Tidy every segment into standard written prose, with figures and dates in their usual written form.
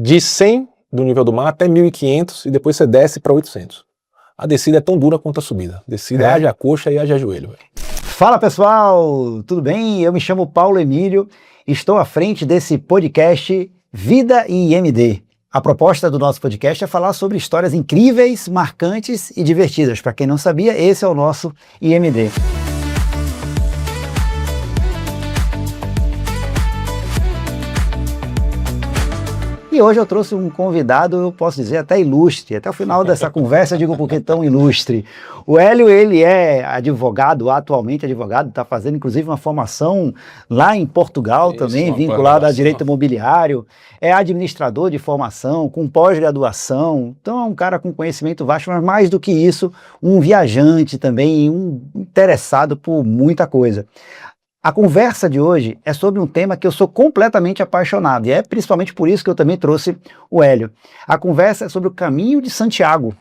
de 100 do nível do mar até 1.500 e depois você desce para 800. A descida é tão dura quanto a subida. Descida haja coxa e haja joelho. Véio. Fala pessoal, tudo bem? Eu me chamo Paulo Emílio e estou à frente desse podcast Vida e IMD. A proposta do nosso podcast é falar sobre histórias incríveis, marcantes e divertidas. Para quem não sabia, esse é o nosso IMD. E hoje eu trouxe um convidado, eu posso dizer, até ilustre. Até o final dessa conversa eu digo por que tão ilustre. O Hélio, ele é advogado, atualmente advogado, está fazendo inclusive uma formação lá em Portugal também, vinculado a direito imobiliário. É administrador de formação, com pós-graduação. Então é um cara com conhecimento vasto, mas mais do que isso, um viajante também, um interessado por muita coisa. A conversa de hoje é sobre um tema que eu sou completamente apaixonado, e é principalmente por isso que eu também trouxe o Hélio. A conversa é sobre o caminho de Santiago.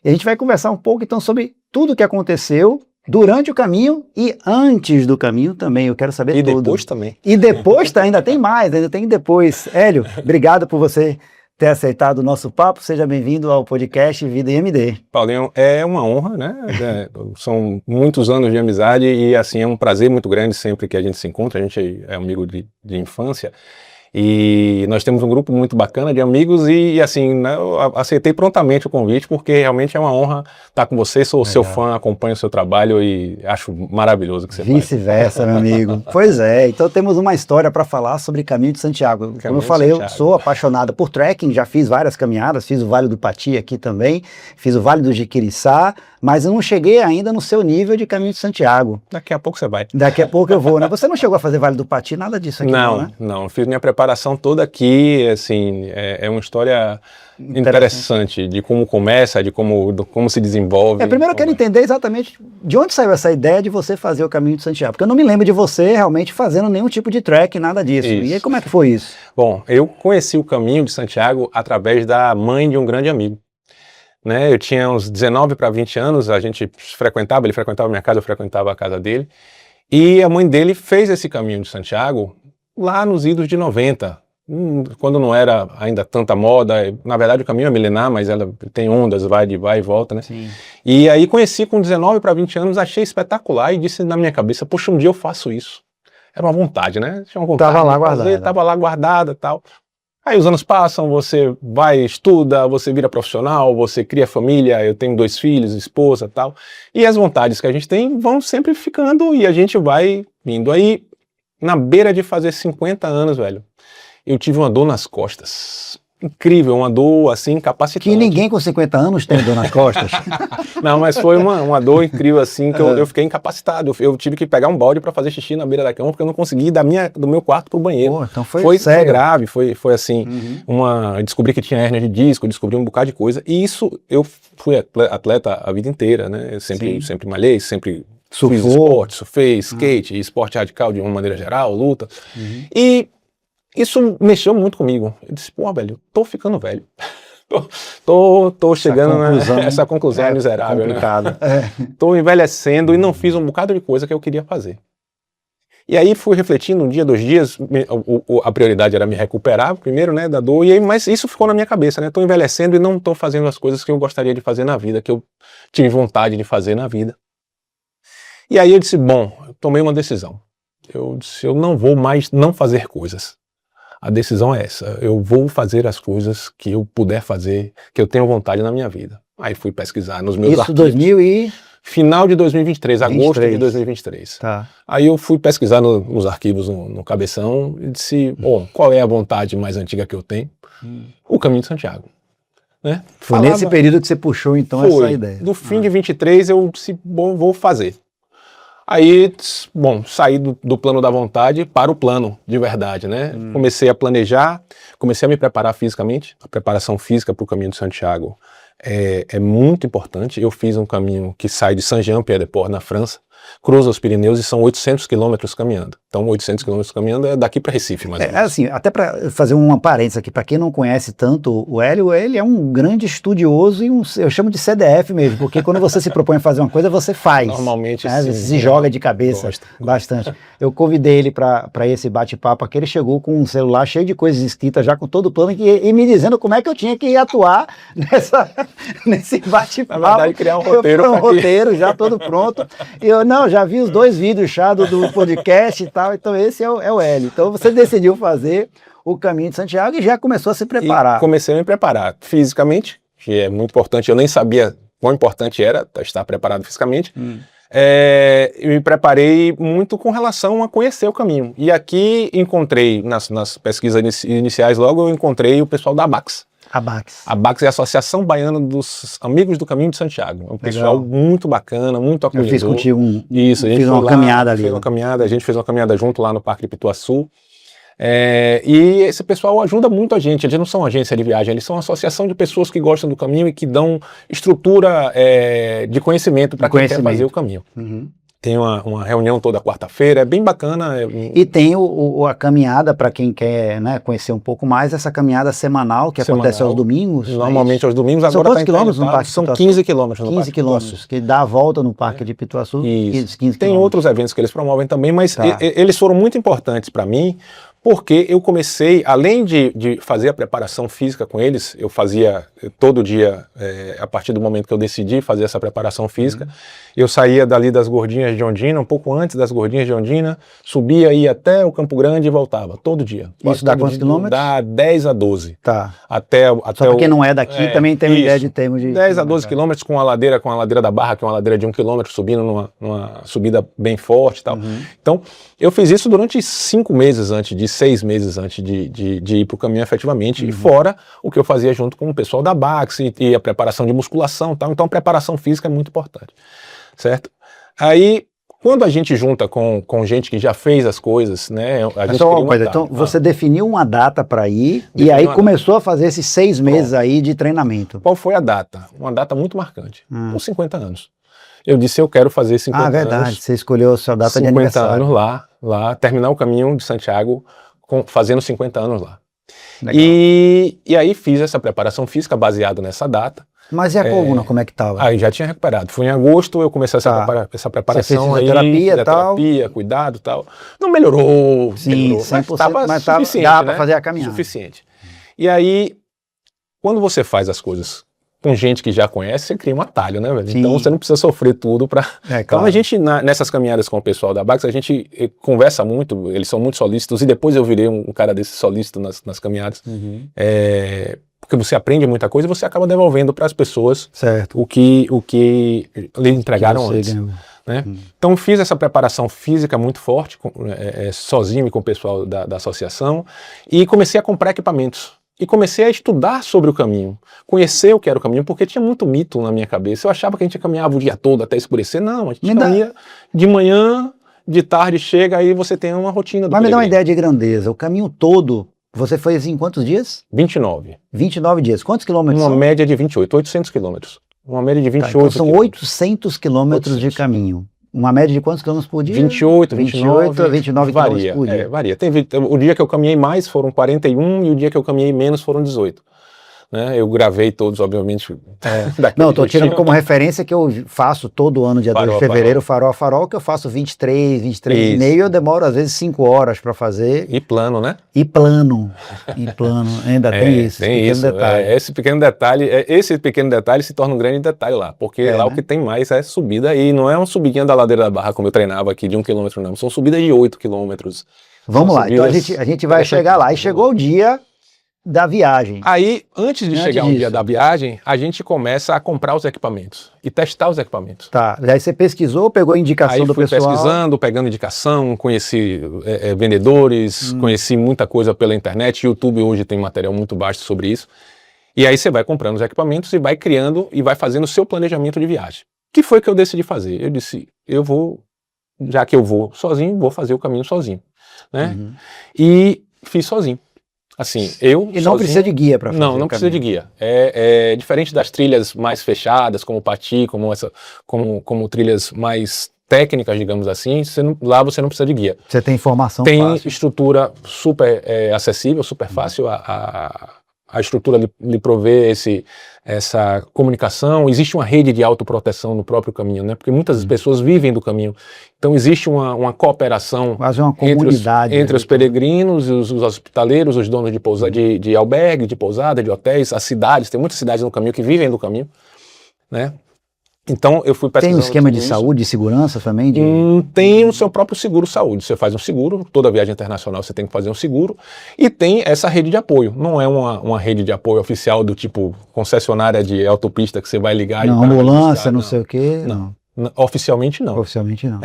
E a gente vai conversar um pouco então sobre tudo o que aconteceu durante o caminho e antes do caminho também. Eu quero saber tudo. E depois também. E depois ainda tem mais, ainda tem depois. Hélio, obrigado por você ter aceitado o nosso papo. Seja bem-vindo ao podcast Vida e IMD. Paulinho, é uma honra, né? São muitos anos de amizade e, assim, é um prazer muito grande sempre que a gente se encontra. A gente é amigo de infância e nós temos um grupo muito bacana de amigos e assim, né, eu aceitei prontamente o convite porque realmente é uma honra estar com você. Sou seu fã, acompanho o seu trabalho e acho maravilhoso o que você faz. Vice-versa, meu amigo. Pois é, então temos uma história para falar sobre Caminho de Santiago. Como eu falei, eu sou apaixonado por trekking, já fiz várias caminhadas, fiz o Vale do Pati aqui também, fiz o Vale do Jiquiriçá, mas eu não cheguei ainda no seu nível de Caminho de Santiago. Daqui a pouco você vai. Daqui a pouco eu vou, né? Você não chegou a fazer Vale do Pati, nada disso aqui não, né? Não, fiz minha preparação toda aqui, assim, é uma história interessante de como começa, de como se desenvolve. Primeiro eu quero entender exatamente de onde saiu essa ideia de você fazer o Caminho de Santiago, porque eu não me lembro de você realmente fazendo nenhum tipo de trek, nada disso. Isso. E aí como é que foi isso? Bom, eu conheci o Caminho de Santiago através da mãe de um grande amigo. Né, eu tinha uns 19 para 20 anos, a gente frequentava, ele frequentava a minha casa, eu frequentava a casa dele, e a mãe dele fez esse Caminho de Santiago lá nos idos de 90, quando não era ainda tanta moda. Na verdade o caminho é milenar, mas ela tem ondas, vai e volta, né? Sim. E aí conheci com 19 para 20 anos, achei espetacular e disse na minha cabeça, poxa, um dia eu faço isso. Era uma vontade, né? Tinha uma vontade. Tava lá guardada. Tava lá guardada e tal. Aí os anos passam, você vai, estuda, você vira profissional, você cria família, eu tenho 2 filhos, esposa e tal. E as vontades que a gente tem vão sempre ficando e a gente vai indo. Aí, na beira de fazer 50 anos, velho, eu tive uma dor nas costas. Incrível, uma dor assim, incapacitante. Que ninguém com 50 anos tem dor nas costas. Não, mas foi uma dor incrível assim, que eu fiquei incapacitado. Eu tive que pegar um balde para fazer xixi na beira da cama, porque eu não consegui ir do meu quarto pro banheiro. Pô, então foi sério. Foi grave, foi assim, descobri que tinha hérnia de disco, descobri um bocado de coisa. E isso, eu fui atleta a vida inteira, né? Eu sempre malhei, sempre fiz esporte, surfei, skate, esporte radical de uma maneira geral, luta. E isso mexeu muito comigo. Eu disse, pô, velho, tô ficando velho. tô chegando nessa conclusão miserável, complicado, né? Tô envelhecendo e não fiz um bocado de coisa que eu queria fazer. E aí fui refletindo, um dia, 2 dias, a prioridade era me recuperar primeiro, né, da dor, mas isso ficou na minha cabeça, né? Tô envelhecendo e não tô fazendo as coisas que eu gostaria de fazer na vida, que eu tive vontade de fazer na vida. E aí eu disse, bom, eu tomei uma decisão. Eu disse, eu não vou mais não fazer coisas. A decisão é essa, eu vou fazer as coisas que eu puder fazer, que eu tenho vontade na minha vida. Aí fui pesquisar nos meus arquivos. Final de 2023, agosto de 2023. Tá. Aí eu fui pesquisar nos arquivos, no cabeção, e disse, qual é a vontade mais antiga que eu tenho? O Caminho de Santiago. Né? Foi nesse período que você puxou então essa ideia. No fim de 23 eu disse, bom, vou fazer. Aí, bom, saí do plano da vontade para o plano de verdade, né? Comecei a planejar, comecei a me preparar fisicamente. A preparação física para o Caminho de Santiago é muito importante. Eu fiz um caminho que sai de Saint-Jean-Pied-de-Port, na França, cruza os Pirineus e são 800 quilômetros caminhando. Então 800 quilômetros caminhando é daqui para Recife, mais ou menos. Assim, até para fazer uma parênteses aqui, para quem não conhece tanto o Hélio, ele é um grande estudioso e eu chamo de CDF mesmo, porque quando você se propõe a fazer uma coisa, você faz. Normalmente né? sim. Você se joga de cabeça bastante. Eu convidei ele para esse bate-papo aqui, ele chegou com um celular cheio de coisas escritas, já com todo o plano, e me dizendo como é que eu tinha que atuar nesse bate-papo. Na verdade, criar um roteiro. Um roteiro já todo pronto. E eu, já vi os 2 vídeos já do podcast e tal, então esse é o Hélio. Então você decidiu fazer o Caminho de Santiago e já começou a se preparar. E comecei a me preparar fisicamente, que é muito importante. Eu nem sabia quão importante era estar preparado fisicamente. Eu me preparei muito com relação a conhecer o caminho. E aqui encontrei, nas pesquisas iniciais logo, eu encontrei o pessoal da ABAX. A ABAX é a Associação Baiana dos Amigos do Caminho de Santiago. É um pessoal muito bacana, muito acolhedor. Eu fiz contigo fiz uma caminhada ali. A gente fez uma caminhada junto lá no Parque de Pituaçu. E esse pessoal ajuda muito a gente. Eles não são agência de viagem, eles são uma associação de pessoas que gostam do caminho e que dão estrutura de conhecimento para quem quer fazer o caminho. Tem uma reunião toda quarta-feira, é bem bacana. E tem a caminhada, para quem quer conhecer um pouco mais, essa caminhada semanal que acontece aos domingos. Normalmente aos domingos. São quantos quilômetros no Parque de Pituaçu? São 15 quilômetros no Parque de Pituaçu. 15 quilômetros, que dá a volta no Parque de Pituaçu. 15 tem outros eventos que eles promovem também, mas eles foram muito importantes para mim, porque eu comecei, além de fazer a preparação física com eles, eu fazia todo dia, a partir do momento que eu decidi fazer essa preparação física, eu saía dali das Gordinhas de Ondina, um pouco antes das Gordinhas de Ondina, subia, ia até o Campo Grande e voltava, todo dia. Isso dá quantos quilômetros? Dá 10 a 12. Tá. Só para quem não é daqui, também tem uma ideia de termos de... 10 a 12 quilômetros com a ladeira da Barra, que é uma ladeira de 1 quilômetro, subindo numa subida bem forte e tal. Então, eu fiz isso durante 6 meses antes de ir para o caminho efetivamente, e fora o que eu fazia junto com o pessoal da BAX e a preparação de musculação e tal. Então a preparação física é muito importante, certo? Aí, quando a gente junta com gente que já fez as coisas, né? A gente só uma coisa, então você definiu uma data para ir e aí começou a fazer esses 6 meses aí de treinamento. Qual foi a data? Uma data muito marcante, com 50 anos. Eu disse, eu quero fazer 50 anos. Verdade, você escolheu a sua data de aniversário. 50 anos lá, terminar o Caminho de Santiago fazendo 50 anos lá. Legal. E aí fiz essa preparação física baseada nessa data. Mas e a coluna, como é que estava? Aí já tinha recuperado. Foi em agosto, eu comecei essa preparação. Você fez fisioterapia, cuidado e tal. Não melhorou. Sim, 100%, mas suficiente, dá para fazer a caminhada. Suficiente. E aí, quando você faz as coisas com gente que já conhece, você cria um atalho, né, velho? Então você não precisa sofrer tudo para... Então a gente, nessas caminhadas com o pessoal da BAX, a gente conversa muito, eles são muito solícitos, e depois eu virei um cara desse solícito nas caminhadas. Porque você aprende muita coisa e você acaba devolvendo para as pessoas o que lhe entregaram antes. Né? Então fiz essa preparação física muito forte, sozinho e com o pessoal da associação, e comecei a comprar equipamentos. E comecei a estudar sobre o caminho, conhecer o que era o caminho, porque tinha muito mito na minha cabeça. Eu achava que a gente caminhava o dia todo até escurecer. Não, a gente caminha de manhã, de tarde chega, aí você tem uma rotina do Mas me dá uma ideia de grandeza. O caminho todo, você fez em quantos dias? 29. 29 dias. Quantos quilômetros? Uma média de 28, 800 quilômetros. Uma média de 28 então são 800 quilômetros de caminho. Uma média de quantos quilômetros por dia? 28, 29 varia, quilômetros por dia. Varia. O dia que eu caminhei mais foram 41 e o dia que eu caminhei menos foram 18. Né? Eu gravei todos, obviamente. Não, estou tirando como referência que eu faço todo ano, dia 2 de fevereiro, farol a farol, que eu faço 23 e meio, eu demoro às vezes 5 horas para fazer. E plano, né? E plano, ainda tem isso. Tem isso. Esse pequeno detalhe se torna um grande detalhe lá, porque lá o que tem mais é subida, e não é uma subidinha da ladeira da Barra, como eu treinava aqui, de 1 quilômetro, não. São subidas de 8 quilômetros. Vamos lá, então a gente vai chegar lá. E chegou o dia da viagem. Aí, antes de chegar o dia da viagem, a gente começa a comprar os equipamentos e testar os equipamentos. Tá, aí você pesquisou, pegou a indicação do pessoal? Aí fui pesquisando, pegando indicação, conheci vendedores, conheci muita coisa pela internet, YouTube hoje tem material muito vasto sobre isso. E aí você vai comprando os equipamentos e vai criando e vai fazendo o seu planejamento de viagem. Que foi que eu decidi fazer? Eu disse, já que eu vou sozinho, vou fazer o caminho sozinho. Né? E fiz sozinho. Assim, E não sozinho, precisa de guia para fazer. Não precisa de guia. É diferente das trilhas mais fechadas, como o Pati, como trilhas mais técnicas, digamos assim, lá você não precisa de guia. Você tem informação Tem fácil. estrutura super acessível, super fácil, a estrutura lhe provê essa comunicação. Existe uma rede de autoproteção no próprio caminho, né? Porque muitas pessoas vivem do caminho. Então existe uma cooperação quase uma comunidade entre os peregrinos, os hospitaleiros, os donos de albergue, de pousada, de hotéis, as cidades. Tem muitas cidades no caminho que vivem do caminho, né? Então eu fui pesquisando. Tem um esquema de saúde, de segurança também? Tem o seu próprio seguro-saúde. Você faz um seguro, toda viagem internacional você tem que fazer um seguro, e tem essa rede de apoio. Não é uma rede de apoio oficial do tipo concessionária de autopista que você vai ligar. Não, ambulância, não sei o quê. Não. Oficialmente não. Oficialmente não.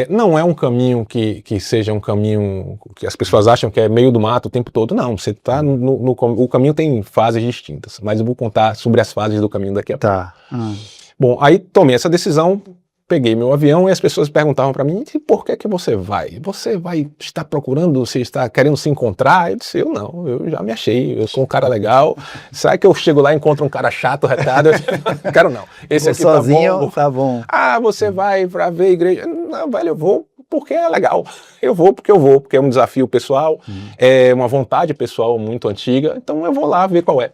Não é um caminho que seja um caminho que as pessoas acham que é meio do mato o tempo todo. Não, você está o caminho tem fases distintas, mas eu vou contar sobre as fases do caminho daqui a pouco. Tá. Bom, aí tomei essa decisão, peguei meu avião e as pessoas perguntavam para mim, por que você vai? Você vai estar procurando, você está querendo se encontrar? Eu disse, eu já me achei, eu sou um cara legal. Sabe que eu chego lá e encontro um cara chato, retado? Eu quero não. Esse aqui sozinho, tá bom. Você vai para ver a igreja? Não, velho, eu vou porque é legal. Eu vou, porque é um desafio pessoal, é uma vontade pessoal muito antiga, então eu vou lá ver qual é.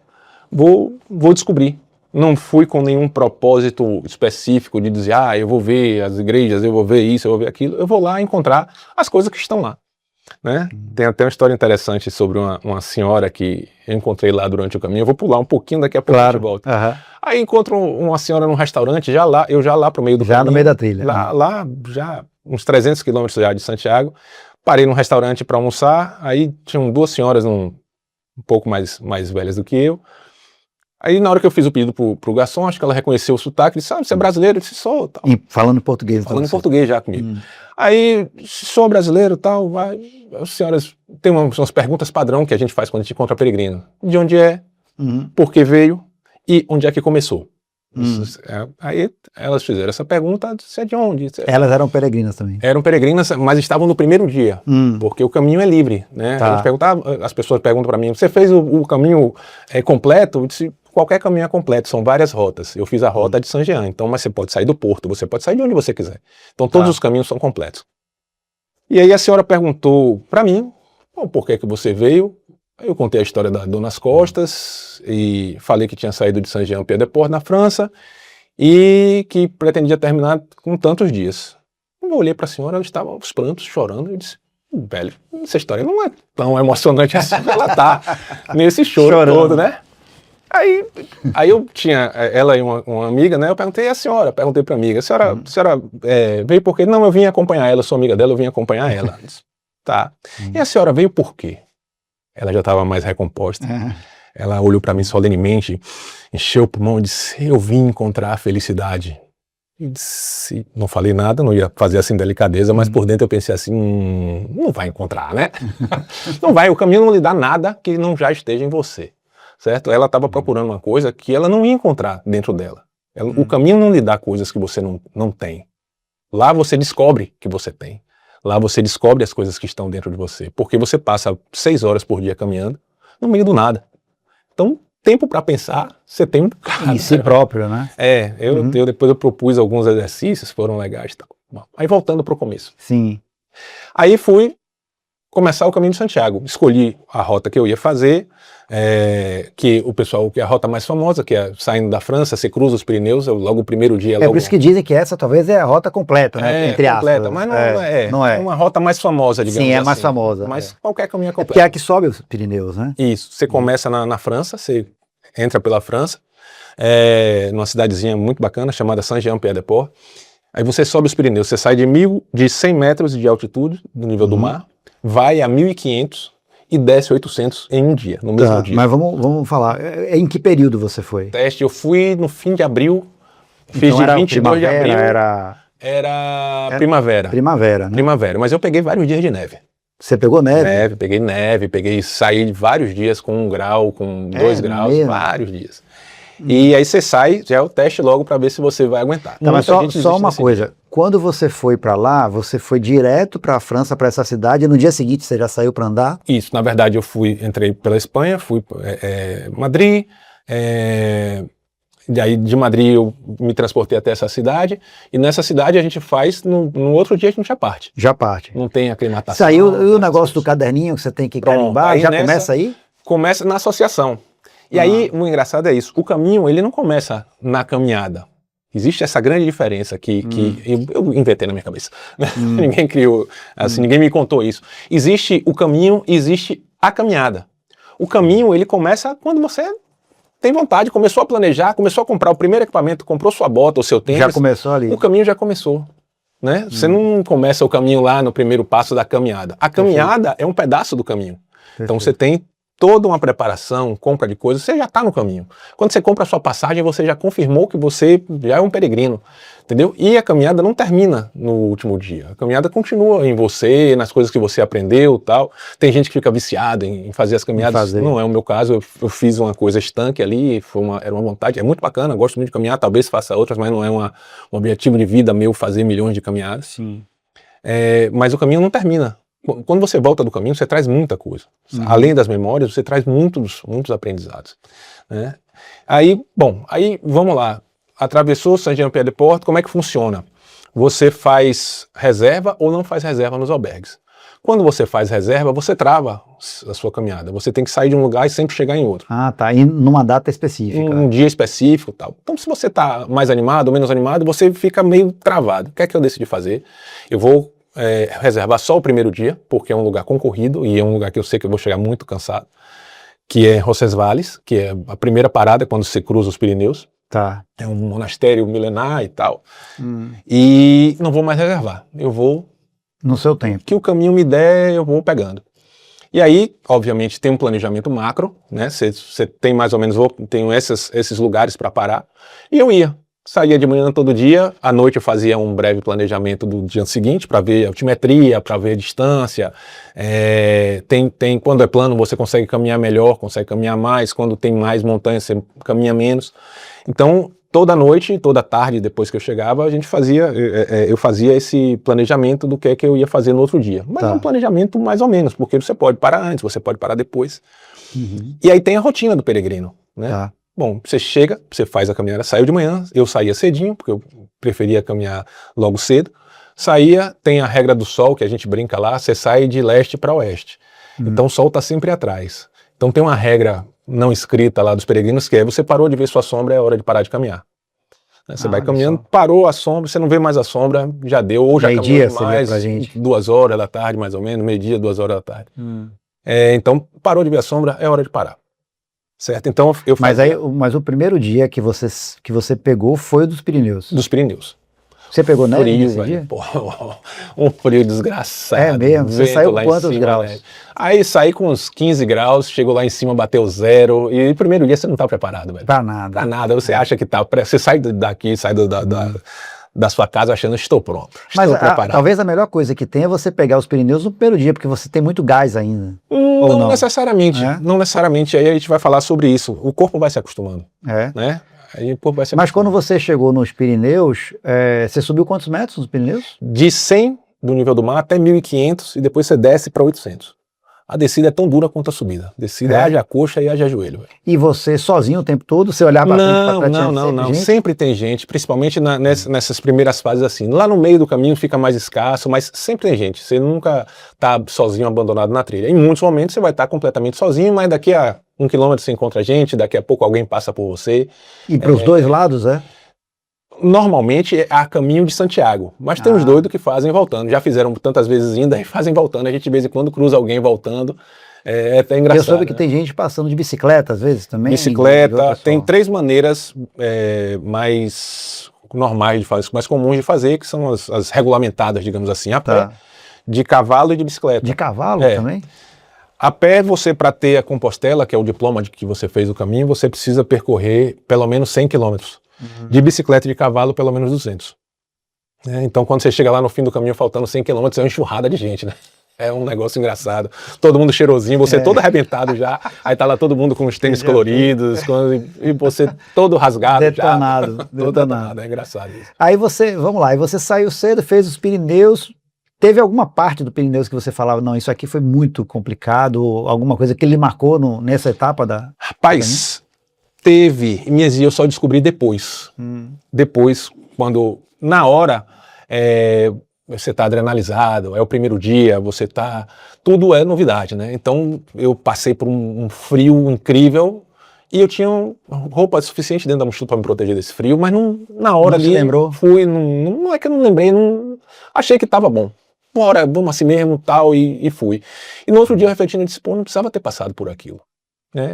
Vou descobrir. Não fui com nenhum propósito específico de dizer, eu vou ver as igrejas, eu vou ver isso, eu vou ver aquilo. Eu vou lá encontrar as coisas que estão lá, né? Tem até uma história interessante sobre uma senhora que eu encontrei lá durante o caminho. Eu vou pular um pouquinho, daqui a pouco a gente volta. Aí encontro uma senhora num restaurante, eu já lá pro meio do caminho. Já no meio da trilha. Lá já uns 300 quilômetros já de Santiago. Parei num restaurante para almoçar, aí tinham duas senhoras um pouco mais velhas do que eu. Aí na hora que eu fiz o pedido pro garçom, acho que ela reconheceu o sotaque, disse, você é brasileiro? Eu disse, sou, tal. E falando português. Falando em português já comigo. Aí, sou brasileiro, tal, as senhoras, tem umas perguntas padrão que a gente faz quando a gente encontra peregrino. De onde é, por que veio e onde é que começou. Aí elas fizeram essa pergunta, você é de onde? Elas eram peregrinas também? Eram peregrinas, mas estavam no primeiro dia, porque o caminho é livre, né? Tá. A gente perguntava, as pessoas perguntam para mim, você fez o caminho completo? Eu disse, qualquer caminho é completo, são várias rotas. Eu fiz a rota de San Jean, então, mas você pode sair do porto, você pode sair de onde você quiser. Então todos os caminhos são completos. E aí a senhora perguntou para mim, por que você veio? Eu contei a história da dor nas costas e falei que tinha saído de Saint-Jean-Pied-de-Port na França e que pretendia terminar com tantos dias. Eu olhei para a senhora, ela estava aos prantos, chorando, e disse, velho, essa história não é tão emocionante assim, ela tá nesse choro chorando todo, né? Aí eu tinha, ela e uma amiga, né? Eu perguntei para a amiga, a senhora veio por quê? Não, eu vim acompanhar ela, sou amiga dela, eu vim acompanhar ela. Disse, tá. E a senhora veio por quê? Ela já estava mais recomposta. Ela olhou para mim solenemente, encheu o pulmão e disse, eu vim encontrar a felicidade. E disse, não falei nada, não ia fazer assim delicadeza, mas por dentro eu pensei assim, não vai encontrar, né? Não vai, o caminho não lhe dá nada que não já esteja em você. Certo? Ela estava procurando uma coisa que ela não ia encontrar dentro dela. O caminho não lhe dá coisas que você não tem. Lá você descobre que você tem. Lá você descobre as coisas que estão dentro de você. Porque você passa 6 horas por dia caminhando no meio do nada. Então, tempo para pensar, você tem um bocado. Em si próprio, né? Depois eu propus alguns exercícios, foram legais. Tá. Aí voltando para o começo. Sim. Aí fui começar o caminho de Santiago. Escolhi a rota que eu ia fazer, que é a rota mais famosa, que é saindo da França, você cruza os Pirineus, logo o primeiro dia. Por isso que dizem que essa talvez é a rota completa, né? Entre completa, aspas. Mas não é. Uma rota mais famosa, digamos assim. Sim, é mais famosa. Mas qualquer caminho é completo. Porque é a que sobe os Pirineus, né? Isso. Você começa na França, você entra pela França, numa cidadezinha muito bacana, chamada Saint-Jean-Pied-de-Port. Aí você sobe os Pirineus, você sai de 100 metros de altitude, do nível do mar, vai a 1.500 e desce 800 em um dia, no mesmo dia. Mas vamos falar, em que período você foi? Teste, eu fui no fim de abril, fiz de 22 de abril. Era primavera. Primavera, né? Primavera, mas eu peguei vários dias de neve. Você pegou neve? Saí vários dias com 1 grau, com 2 graus, mesmo? Vários dias. E aí você sai, já é o teste logo para ver se você vai aguentar. Tá, mas só uma coisa, quando você foi para lá, você foi direto para a França, para essa cidade, e no dia seguinte você já saiu para andar? Isso, na verdade entrei pela Espanha, fui Madrid, Daí de Madrid eu me transportei até essa cidade, e nessa cidade a gente faz, no outro dia a gente já parte. Já parte. Não tem aclimatação. Saiu o negócio do caderninho que você tem que carimbar, já começa aí? Começa na associação. E aí, o engraçado é isso, o caminho ele não começa na caminhada. Existe essa grande diferença que eu inventei na minha cabeça. Ninguém criou, assim, ninguém me contou isso. Existe o caminho, existe a caminhada. O caminho ele começa quando você tem vontade, começou a planejar, começou a comprar o primeiro equipamento, comprou sua bota, o seu tênis. Já começou ali. O caminho já começou, né? Você não começa o caminho lá no primeiro passo da caminhada. A caminhada é um pedaço do caminho. Então você tem toda uma preparação, compra de coisas, você já está no caminho. Quando você compra a sua passagem, você já confirmou que você já é um peregrino, entendeu? E a caminhada não termina no último dia. A caminhada continua em você, nas coisas que você aprendeu, tal. Tem gente que fica viciada em fazer as caminhadas. Não é o meu caso. Eu fiz uma coisa estanque ali, era uma vontade. É muito bacana, gosto muito de caminhar, talvez faça outras, mas não é um objetivo de vida meu fazer milhões de caminhadas. Sim. Mas o caminho não termina. Quando você volta do caminho, você traz muita coisa. Além das memórias, você traz muitos aprendizados, né? Aí vamos lá. Atravessou Saint-Jean-Pied-de-Port, como é que funciona? Você faz reserva ou não faz reserva nos albergues. Quando você faz reserva, você trava a sua caminhada. Você tem que sair de um lugar e sempre chegar em outro. Ah, tá. E numa data específica. Um dia específico e tal. Então, se você está mais animado ou menos animado, você fica meio travado. O que é que eu decidi fazer? Eu vou reservar só o primeiro dia, porque é um lugar concorrido e é um lugar que eu sei que eu vou chegar muito cansado, que é Roncesvalles, que é a primeira parada quando você cruza os Pirineus. Tá. É um monastério milenar e tal. E não vou mais reservar. Eu vou... No seu tempo. Que o caminho me der, eu vou pegando. E aí, obviamente, tem um planejamento macro, né? Você tem mais ou menos, tenho esses lugares para parar. E eu ia. Saía de manhã todo dia, à noite eu fazia um breve planejamento do dia seguinte para ver altimetria, para ver distância. Quando é plano você consegue caminhar melhor, consegue caminhar mais. Quando tem mais montanha você caminha menos. Então toda noite, toda tarde depois que eu chegava, eu fazia esse planejamento do que é que eu ia fazer no outro dia. Mas é um planejamento mais ou menos, porque você pode parar antes, você pode parar depois. E aí tem a rotina do peregrino, né? Tá. Bom, você chega, você faz a caminhada, saiu de manhã, eu saía cedinho, porque eu preferia caminhar logo cedo. Saía, tem a regra do sol, que a gente brinca lá, você sai de leste para oeste. Então o sol está sempre atrás. Então tem uma regra não escrita lá dos peregrinos, que é você parou de ver sua sombra, é hora de parar de caminhar. Você vai caminhando, parou a sombra, você não vê mais a sombra, já deu, ou já caminhou mais, 2 horas da tarde mais ou menos, meio-dia, 2 horas da tarde. Então parou de ver a sombra, é hora de parar. Certo? Então eu fazia... Mas o primeiro dia que você pegou foi o dos Pirineus. Dos Pirineus. Você pegou neve nesse velho, dia? Porra, um frio desgraçado. É mesmo? Você saiu com quantos graus? Né? Aí saí com uns 15 graus, chegou lá em cima, bateu 0. E no primeiro dia você não tá preparado, velho. Pra nada. Pra nada. Você acha que tá. Você sai daqui, sai da sua casa achando que estou pronto. Mas talvez a melhor coisa que tem é você pegar os Pirineus no primeiro dia, porque você tem muito gás ainda. Não necessariamente. Não necessariamente. Aí a gente vai falar sobre isso. O corpo vai se acostumando. Né? Aí o corpo vai se acostumando. Mas quando você chegou nos Pirineus, você subiu quantos metros nos Pirineus? De 100 do nível do mar até 1.500 e depois você desce para 800. A descida é tão dura quanto a subida. Descida haja coxa e haja joelho. Véio. E você sozinho o tempo todo? Você olhava para frente, para trás? Não. Sempre tem gente, principalmente nessas primeiras fases assim. Lá no meio do caminho fica mais escasso, mas sempre tem gente. Você nunca está sozinho, abandonado na trilha. Em muitos momentos você vai estar completamente sozinho, mas daqui a 1 quilômetro você encontra gente, daqui a pouco alguém passa por você. E para os dois lados, Normalmente é a caminho de Santiago, mas tem uns doidos que fazem voltando. Já fizeram tantas vezes indo e fazem voltando. A gente de vez em quando cruza alguém voltando. É até engraçado. Eu soube que tem gente passando de bicicleta às vezes também. Bicicleta, tem 3 maneiras mais normais de fazer, mais comuns de fazer, que são as regulamentadas, digamos assim, a pé, de cavalo e de bicicleta. De cavalo também? A pé, você, para ter a Compostela, que é o diploma de que você fez o caminho, você precisa percorrer pelo menos 100 quilômetros. De bicicleta e de cavalo, pelo menos 200. Então, quando você chega lá no fim do caminho, faltando 100 quilômetros, é uma enxurrada de gente, né? É um negócio engraçado. Todo mundo cheirosinho, você todo arrebentado já. Aí tá lá todo mundo com os tênis coloridos, e você todo rasgado. Detonado. Detonado. É engraçado isso. Aí vamos lá, aí você saiu cedo, fez os Pirineus. Teve alguma parte do Pirineus que você falava, não, isso aqui foi muito complicado, ou alguma coisa que ele marcou nessa etapa da... Rapaz... Teve, mas eu só descobri depois. Depois, quando, na hora, você está adrenalizado, é o primeiro dia, tudo é novidade, né? Então, eu passei por um frio incrível e eu tinha roupa suficiente dentro da mochila para me proteger desse frio, mas na hora ali, não é que eu não lembrei, achei que estava bom. Bora, vamos assim mesmo, tal, e fui. E no outro dia, refletindo, eu disse, pô, não precisava ter passado por aquilo.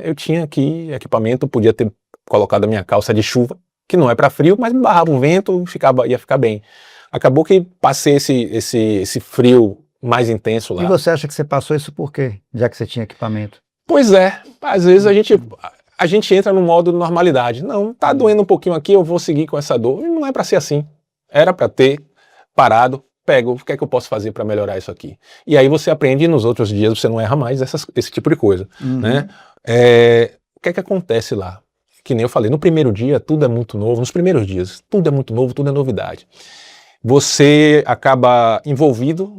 Eu tinha aqui equipamento, podia ter colocado a minha calça de chuva, que não é para frio, mas me barrava um vento, ia ficar bem. Acabou que passei esse frio mais intenso lá. E você acha que você passou isso por quê? Já que você tinha equipamento? Pois é, às vezes a gente entra no modo de normalidade. Não, tá doendo um pouquinho aqui, eu vou seguir com essa dor. E não é para ser assim. Era para ter parado, pego, o que é que eu posso fazer para melhorar isso aqui? E aí você aprende, e nos outros dias você não erra mais esse tipo de coisa, né? O que é que acontece lá? Que nem eu falei, no primeiro dia tudo é muito novo, nos primeiros dias tudo é muito novo, tudo é novidade. Você acaba envolvido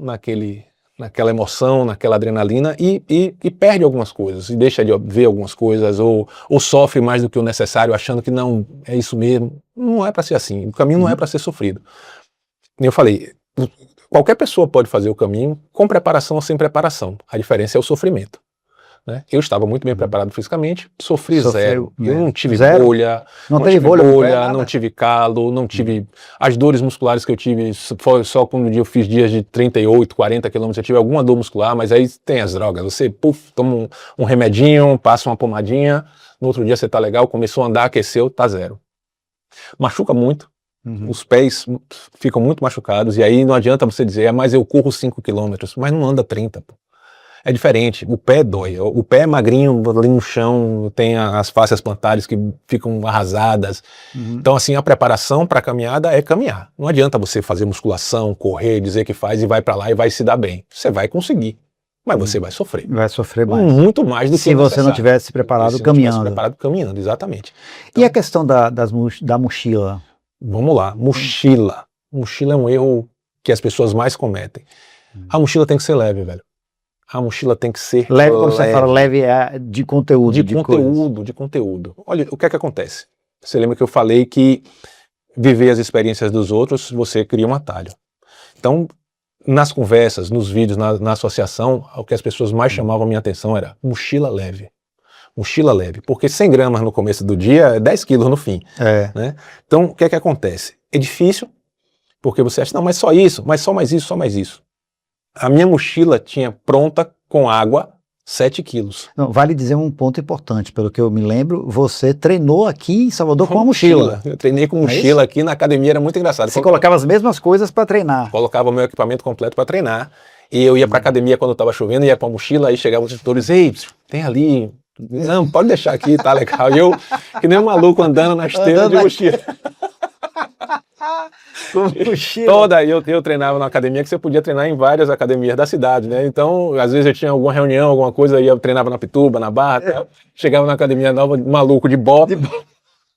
naquela emoção, naquela adrenalina e perde algumas coisas, e deixa de ver algumas coisas, ou sofre mais do que o necessário, achando que não, é isso mesmo. Não é para ser assim, o caminho não é para ser sofrido. Eu falei, qualquer pessoa pode fazer o caminho com preparação ou sem preparação, a diferença é o sofrimento. Né? Eu estava muito bem preparado fisicamente, sofri zero. Eu não tive bolha, não tive calo, não tive as dores musculares que eu tive, foi só quando eu fiz dias de 38, 40 quilômetros, eu tive alguma dor muscular, mas aí tem as drogas, você toma um remedinho, passa uma pomadinha, no outro dia você tá legal, começou a andar, aqueceu, tá zero. Machuca muito, os pés ficam muito machucados, e aí não adianta você dizer, mas eu corro 5 quilômetros, mas não anda 30, pô. É diferente, o pé dói, o pé é magrinho ali no chão, tem as fáscias plantares que ficam arrasadas. Então assim, a preparação para a caminhada é caminhar. Não adianta você fazer musculação, correr, dizer que faz e vai para lá e vai se dar bem. Você vai conseguir, mas você vai sofrer. Vai sofrer mais. Muito mais do que se você não tivesse preparado caminhando. Exatamente. Então, e a questão da mochila? Vamos lá, mochila. Mochila é um erro que as pessoas mais cometem. A mochila tem que ser leve, velho. A mochila tem que ser leve. Quando você fala leve, é de conteúdo. De conteúdo. Olha, o que é que acontece? Você lembra que eu falei que viver as experiências dos outros, você cria um atalho. Então, nas conversas, nos vídeos, na associação, o que as pessoas mais chamavam a minha atenção era mochila leve. Mochila leve. Porque 100 gramas no começo do dia é 10 quilos no fim. Né? Então, o que é que acontece? É difícil, porque você acha, não, mas só isso, mas só mais isso, só mais isso. A minha mochila tinha pronta com água 7 quilos. Não, vale dizer um ponto importante, pelo que eu me lembro, você treinou aqui em Salvador com a mochila. Eu treinei com mochila aqui na academia, era muito engraçado. Você colocava as mesmas coisas para treinar? Colocava o meu equipamento completo para treinar. E eu ia para academia quando estava chovendo, ia com a mochila, aí chegavam os instrutores, ei, tem ali, não, pode deixar aqui, tá legal. E eu, que nem um maluco andando na esteira de mochila. Eu treinava na academia, que você podia treinar em várias academias da cidade, né? Então, às vezes eu tinha alguma reunião, alguma coisa, eu treinava na Pituba, na Barra, chegava na academia nova, maluco, de bota,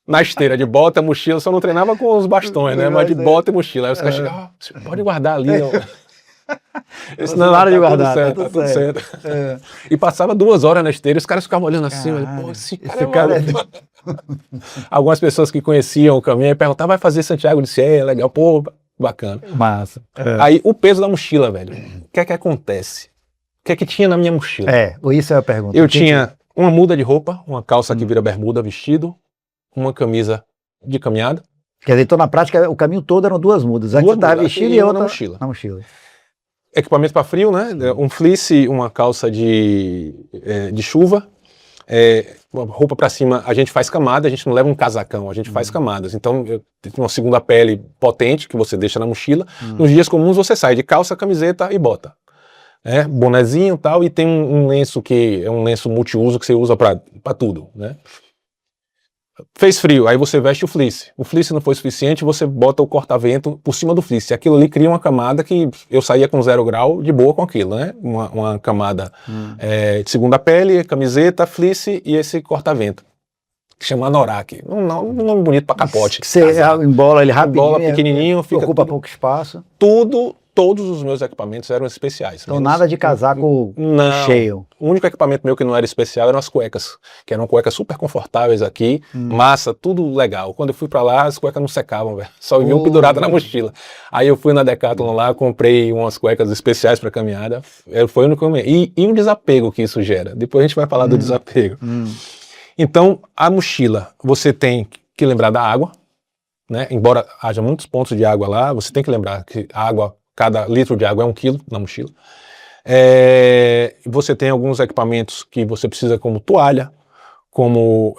na esteira, de bota, mochila, só não treinava com os bastões, né? Mas de bota e mochila. Aí os caras chegavam, você pode guardar ali, Isso não é hora de guardar, tá tudo certo. E passava 2 horas na esteira, os caras ficavam olhando assim, pô, esse cara Algumas pessoas que conheciam o caminho perguntavam, vai fazer Santiago? Eu disse, legal, pô, bacana. Massa. Aí o peso da mochila, velho, o que é que acontece? O que é que tinha na minha mochila? Isso é a pergunta. Eu tinha uma muda de roupa, uma calça que vira bermuda, vestido, uma camisa de caminhada. Quer dizer, então na prática o caminho todo eram 2 mudas. Aqui você estava vestido e outra na mochila. Equipamento para frio, né? Um fleece, uma calça de chuva, uma roupa para cima. A gente faz camada, a gente não leva um casacão, a gente faz camadas. Então, eu tenho uma segunda pele potente que você deixa na mochila. Nos dias comuns você sai de calça, camiseta e bota. Bonezinho e tal, e tem um lenço que é um lenço multiuso que você usa para tudo, né? Fez frio, aí você veste o fleece. O fleece não foi suficiente, você bota o corta-vento por cima do fleece. Aquilo ali cria uma camada que eu saía com 0 grau de boa com aquilo, né? Uma camada de segunda pele, camiseta, fleece e esse corta-vento. Que chama anorak. Um nome bonito para capote. Que você embola ele rapidinho. Embola pequenininho, fica ocupa pouco espaço. Tudo todos os meus equipamentos eram especiais. Então nada de casaco cheio. O único equipamento meu que não era especial eram as cuecas, que eram cuecas super confortáveis aqui, massa, tudo legal. Quando eu fui pra lá, as cuecas não secavam, velho. Só viviam penduradas na mochila. Aí eu fui na Decathlon lá, comprei umas cuecas especiais pra caminhada. Foi o único e um desapego que isso gera. Depois a gente vai falar do desapego. Então, a mochila, você tem que lembrar da água, né? Embora haja muitos pontos de água lá, você tem que lembrar que a água, cada litro de água é 1 quilo na mochila. Você tem alguns equipamentos que você precisa, como toalha, como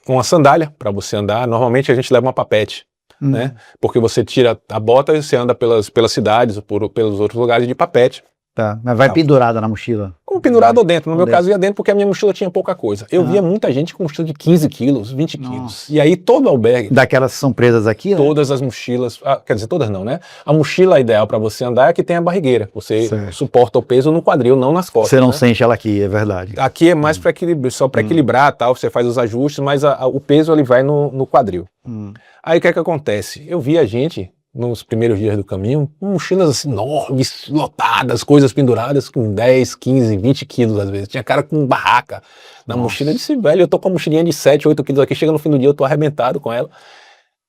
uma sandália para você andar. Normalmente a gente leva uma papete, né? Porque você tira a bota e você anda pelas cidades, pelos outros lugares de papete. Tá, mas vai pendurada na mochila? Como pendurado ou dentro. No meu caso ia dentro porque a minha mochila tinha pouca coisa. Eu via muita gente com mochila de 15 quilos, 20 quilos. E aí todo albergue... Daquelas que são presas aqui, todas as mochilas, quer dizer, todas não, né? A mochila ideal para você andar é a que tem a barrigueira. Você suporta o peso no quadril, não nas costas. Você não sente ela aqui, é verdade. Aqui é mais para equilibrar, só para equilibrar, tal, você faz os ajustes, mas o peso ele vai no quadril. Aí o que é que acontece? Eu vi a gente... nos primeiros dias do caminho, mochilas assim, enormes, lotadas, coisas penduradas com 10, 15, 20 quilos às vezes. Tinha cara com barraca na mochila. Eu disse, velho, eu tô com uma mochilinha de 7, 8 quilos aqui, chega no fim do dia eu tô arrebentado com ela.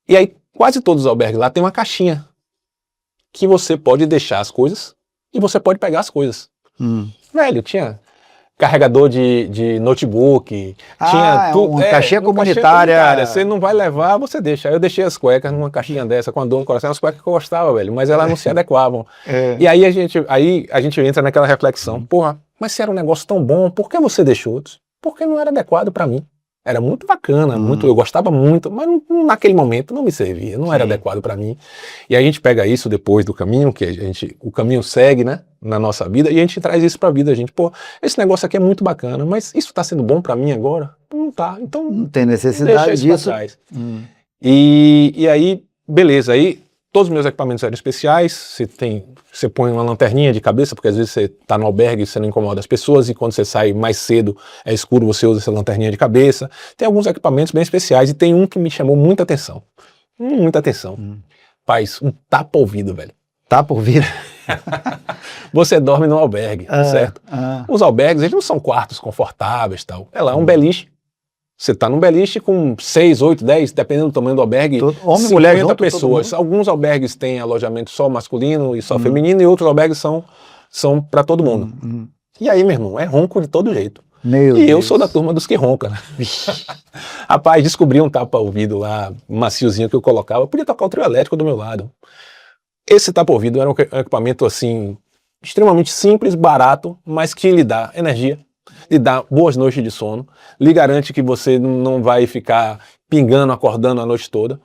E aí, quase todos os albergues lá tem uma caixinha que você pode deixar as coisas e você pode pegar as coisas. Velho, tinha... carregador de notebook, tinha tudo. Uma caixinha comunitária. Você não vai levar, você deixa. Aí eu deixei as cuecas numa caixinha dessa, com a dor no coração, as cuecas que eu gostava, velho, mas elas não se adequavam. E aí a gente entra naquela reflexão, porra, mas se era um negócio tão bom, por que você deixou outros? Porque não era adequado para mim. Era muito bacana, eu gostava muito, mas naquele momento não me servia, não era adequado para mim. E a gente pega isso depois do caminho, que o caminho segue, né, na nossa vida, e a gente traz isso para a vida, a gente, pô, esse negócio aqui é muito bacana, mas isso está sendo bom para mim agora? Não tá, então não tem necessidade disso. E aí, beleza, aí todos os meus equipamentos eram especiais, você põe uma lanterninha de cabeça, porque às vezes você está no albergue e você não incomoda as pessoas, e quando você sai mais cedo, é escuro, você usa essa lanterninha de cabeça. Tem alguns equipamentos bem especiais, e tem um que me chamou muita atenção. Muita atenção. Paz, um tapa-ouvido, velho. Tapa-ouvido? Você dorme no albergue, certo? Os albergues, eles não são quartos confortáveis e tal. É lá um beliche. Você está num beliche com 6, 8, 10, dependendo do tamanho do albergue, homem, mulher, 50 pessoas. Alguns albergues têm alojamento só masculino e só feminino, e outros albergues são para todo mundo. E aí, meu irmão, é ronco de todo jeito. Eu sou da turma dos que ronca, né? Rapaz, descobri um tapa-ouvido lá, maciozinho que eu colocava. Eu podia tocar o trio elétrico do meu lado. Esse tapa-ouvido era um equipamento assim, extremamente simples, barato, mas que lhe dá energia, lhe dá boas noites de sono, lhe garante que você não vai ficar pingando, acordando a noite toda.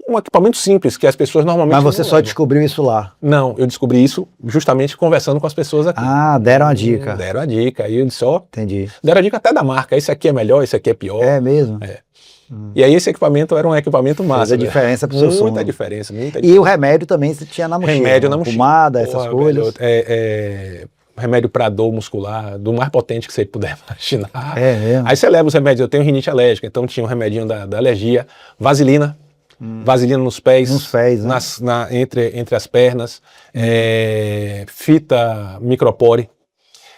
Um equipamento simples, que as pessoas normalmente... Mas você só descobriu isso lá? Não, eu descobri isso justamente conversando com as pessoas aqui. Deram a dica. Deram a dica, aí eu disse, entendi. Deram a dica até da marca, esse aqui é melhor, esse aqui é pior. É mesmo? E aí esse equipamento era um equipamento massa. Faz a diferença pro seu sono. Muita diferença. E o remédio também você tinha na mochila? Remédio na mochila. Pomada, essas coisas? Remédio para dor muscular, do mais potente que você puder imaginar. É mesmo? Aí você leva os remédios, eu tenho rinite alérgica, então tinha um remedinho da alergia, vaselina, vaselina nos pés, né? Entre as pernas, fita micropore.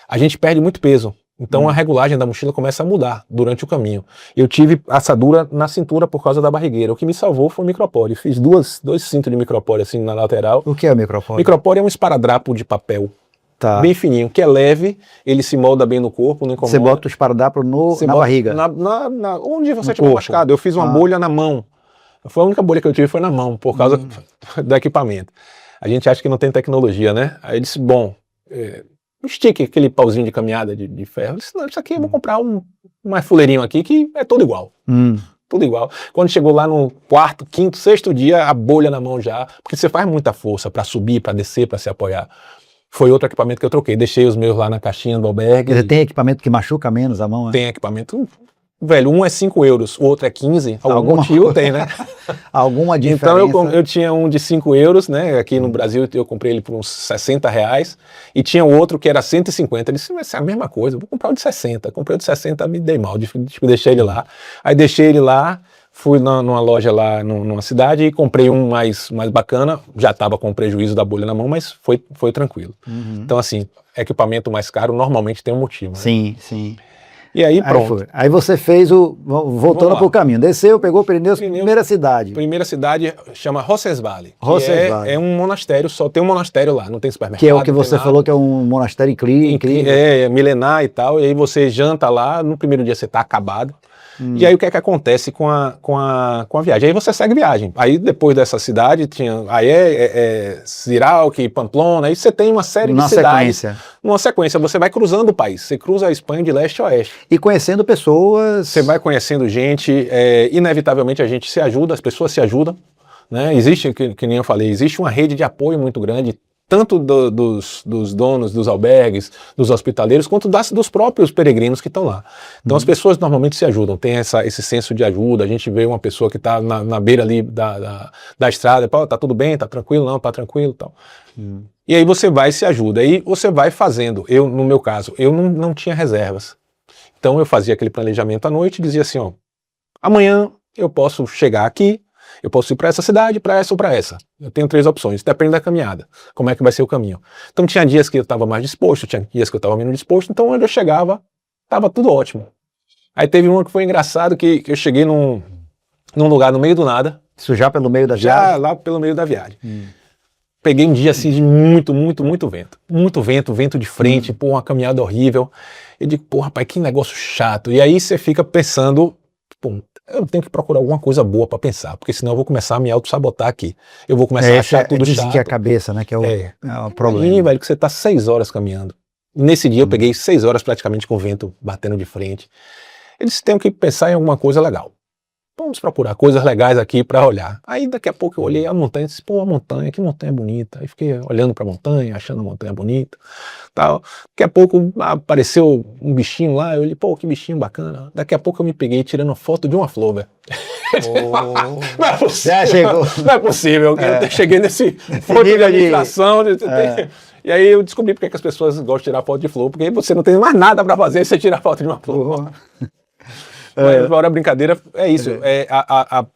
A gente perde muito peso, então a regulagem da mochila começa a mudar durante o caminho. Eu tive assadura na cintura por causa da barrigueira, o que me salvou foi o micropore. Fiz dois cintos de micropore assim na lateral. O que é o micropore? Micropore é um esparadrapo de papel. Bem fininho, que é leve, ele se molda bem no corpo, não incomoda. Você bota o esparadrapo na barriga? Onde você tiver machucado. Eu fiz uma bolha na mão. Foi a única bolha que eu tive, foi na mão, por causa do equipamento. A gente acha que não tem tecnologia, né? Aí eu disse, estique aquele pauzinho de caminhada de ferro. Eu disse, não, isso aqui eu vou comprar um fuleirinho aqui que é tudo igual. Tudo igual. Quando chegou lá no quarto, quinto, sexto dia, a bolha na mão já, porque você faz muita força para subir, para descer, para se apoiar. Foi outro equipamento que eu troquei. Deixei os meus lá na caixinha do albergue. Você tem equipamento que machuca menos a mão, né? Tem equipamento. Velho, um é 5 euros, o outro é 15. Algum motivo tem, né? Alguma diferença. Então eu tinha um de 5 euros, né? Aqui no Brasil eu comprei ele por uns 60 reais. E tinha o outro que era 150. Eu disse, vai ser a mesma coisa, eu vou comprar o de 60. Comprei o de 60, me dei mal, deixei ele lá. Aí deixei ele lá. Fui numa loja lá numa cidade e comprei um mais bacana, já estava com o prejuízo da bolha na mão, mas foi tranquilo. Então assim, equipamento mais caro normalmente tem um motivo. Né? Sim, sim. E aí pronto. Aí você fez voltando para o caminho, desceu, pegou Pirineus, primeira cidade. Primeira cidade chama Roncesvalles, Roncesvalles. É um monastério, só tem um monastério lá, não tem supermercado. Que é o que você falou que é um monastério incrível. É milenar e tal, e aí você janta lá, no primeiro dia você está acabado. E aí o que é que acontece com a viagem? Aí você segue viagem. Aí depois dessa cidade tinha Ziralki, Pamplona, aí você tem uma série de cidades. Numa sequência, você vai cruzando o país. Você cruza a Espanha de leste a oeste. E conhecendo pessoas. Você vai conhecendo gente, inevitavelmente a gente se ajuda, as pessoas se ajudam. Né? Existe, que nem eu falei, existe uma rede de apoio muito grande, tanto dos donos dos albergues, dos hospitaleiros, quanto dos próprios peregrinos que estão lá. Então as pessoas normalmente se ajudam, tem esse senso de ajuda, a gente vê uma pessoa que está na beira ali da estrada, tá tudo bem, tá tranquilo, não, tá tranquilo, tal. E aí você vai e se ajuda, aí você vai fazendo. No meu caso, eu não tinha reservas. Então eu fazia aquele planejamento à noite e dizia assim, ó, amanhã eu posso chegar aqui, eu posso ir para essa cidade, para essa ou para essa. Eu tenho 3 opções, depende da caminhada, como é que vai ser o caminho. Então tinha dias que eu estava mais disposto, tinha dias que eu estava menos disposto, então onde eu chegava, estava tudo ótimo. Aí teve um que foi engraçado, que eu cheguei num lugar no meio do nada. Isso já pelo meio da viagem? Já lá pelo meio da viagem. Peguei um dia assim de muito vento. Muito vento de frente, pô, uma caminhada horrível. Eu digo, pô, rapaz, que negócio chato. E aí você fica pensando, pô, eu tenho que procurar alguma coisa boa para pensar, porque senão eu vou começar a me auto-sabotar aqui. Eu vou começar a achar tudo chato. Que é a cabeça, né, que é o problema. Aí, velho, que você tá 6 horas caminhando. Nesse dia eu peguei 6 horas praticamente com o vento batendo de frente. Eu disse, tenho que pensar em alguma coisa legal. Vamos procurar coisas legais aqui para olhar. Aí daqui a pouco eu olhei a montanha e disse, pô, a montanha, que montanha bonita. Aí fiquei olhando para a montanha, achando a montanha bonita. Tal. Daqui a pouco apareceu um bichinho lá, eu olhei, pô, que bichinho bacana. Daqui a pouco eu me peguei tirando foto de uma flor, velho. Não é possível. Não é possível. Eu cheguei nesse ponto de administração. E aí eu descobri porque que as pessoas gostam de tirar foto de flor, porque você não tem mais nada para fazer se você tirar foto de uma flor. Mas fora a brincadeira, é isso.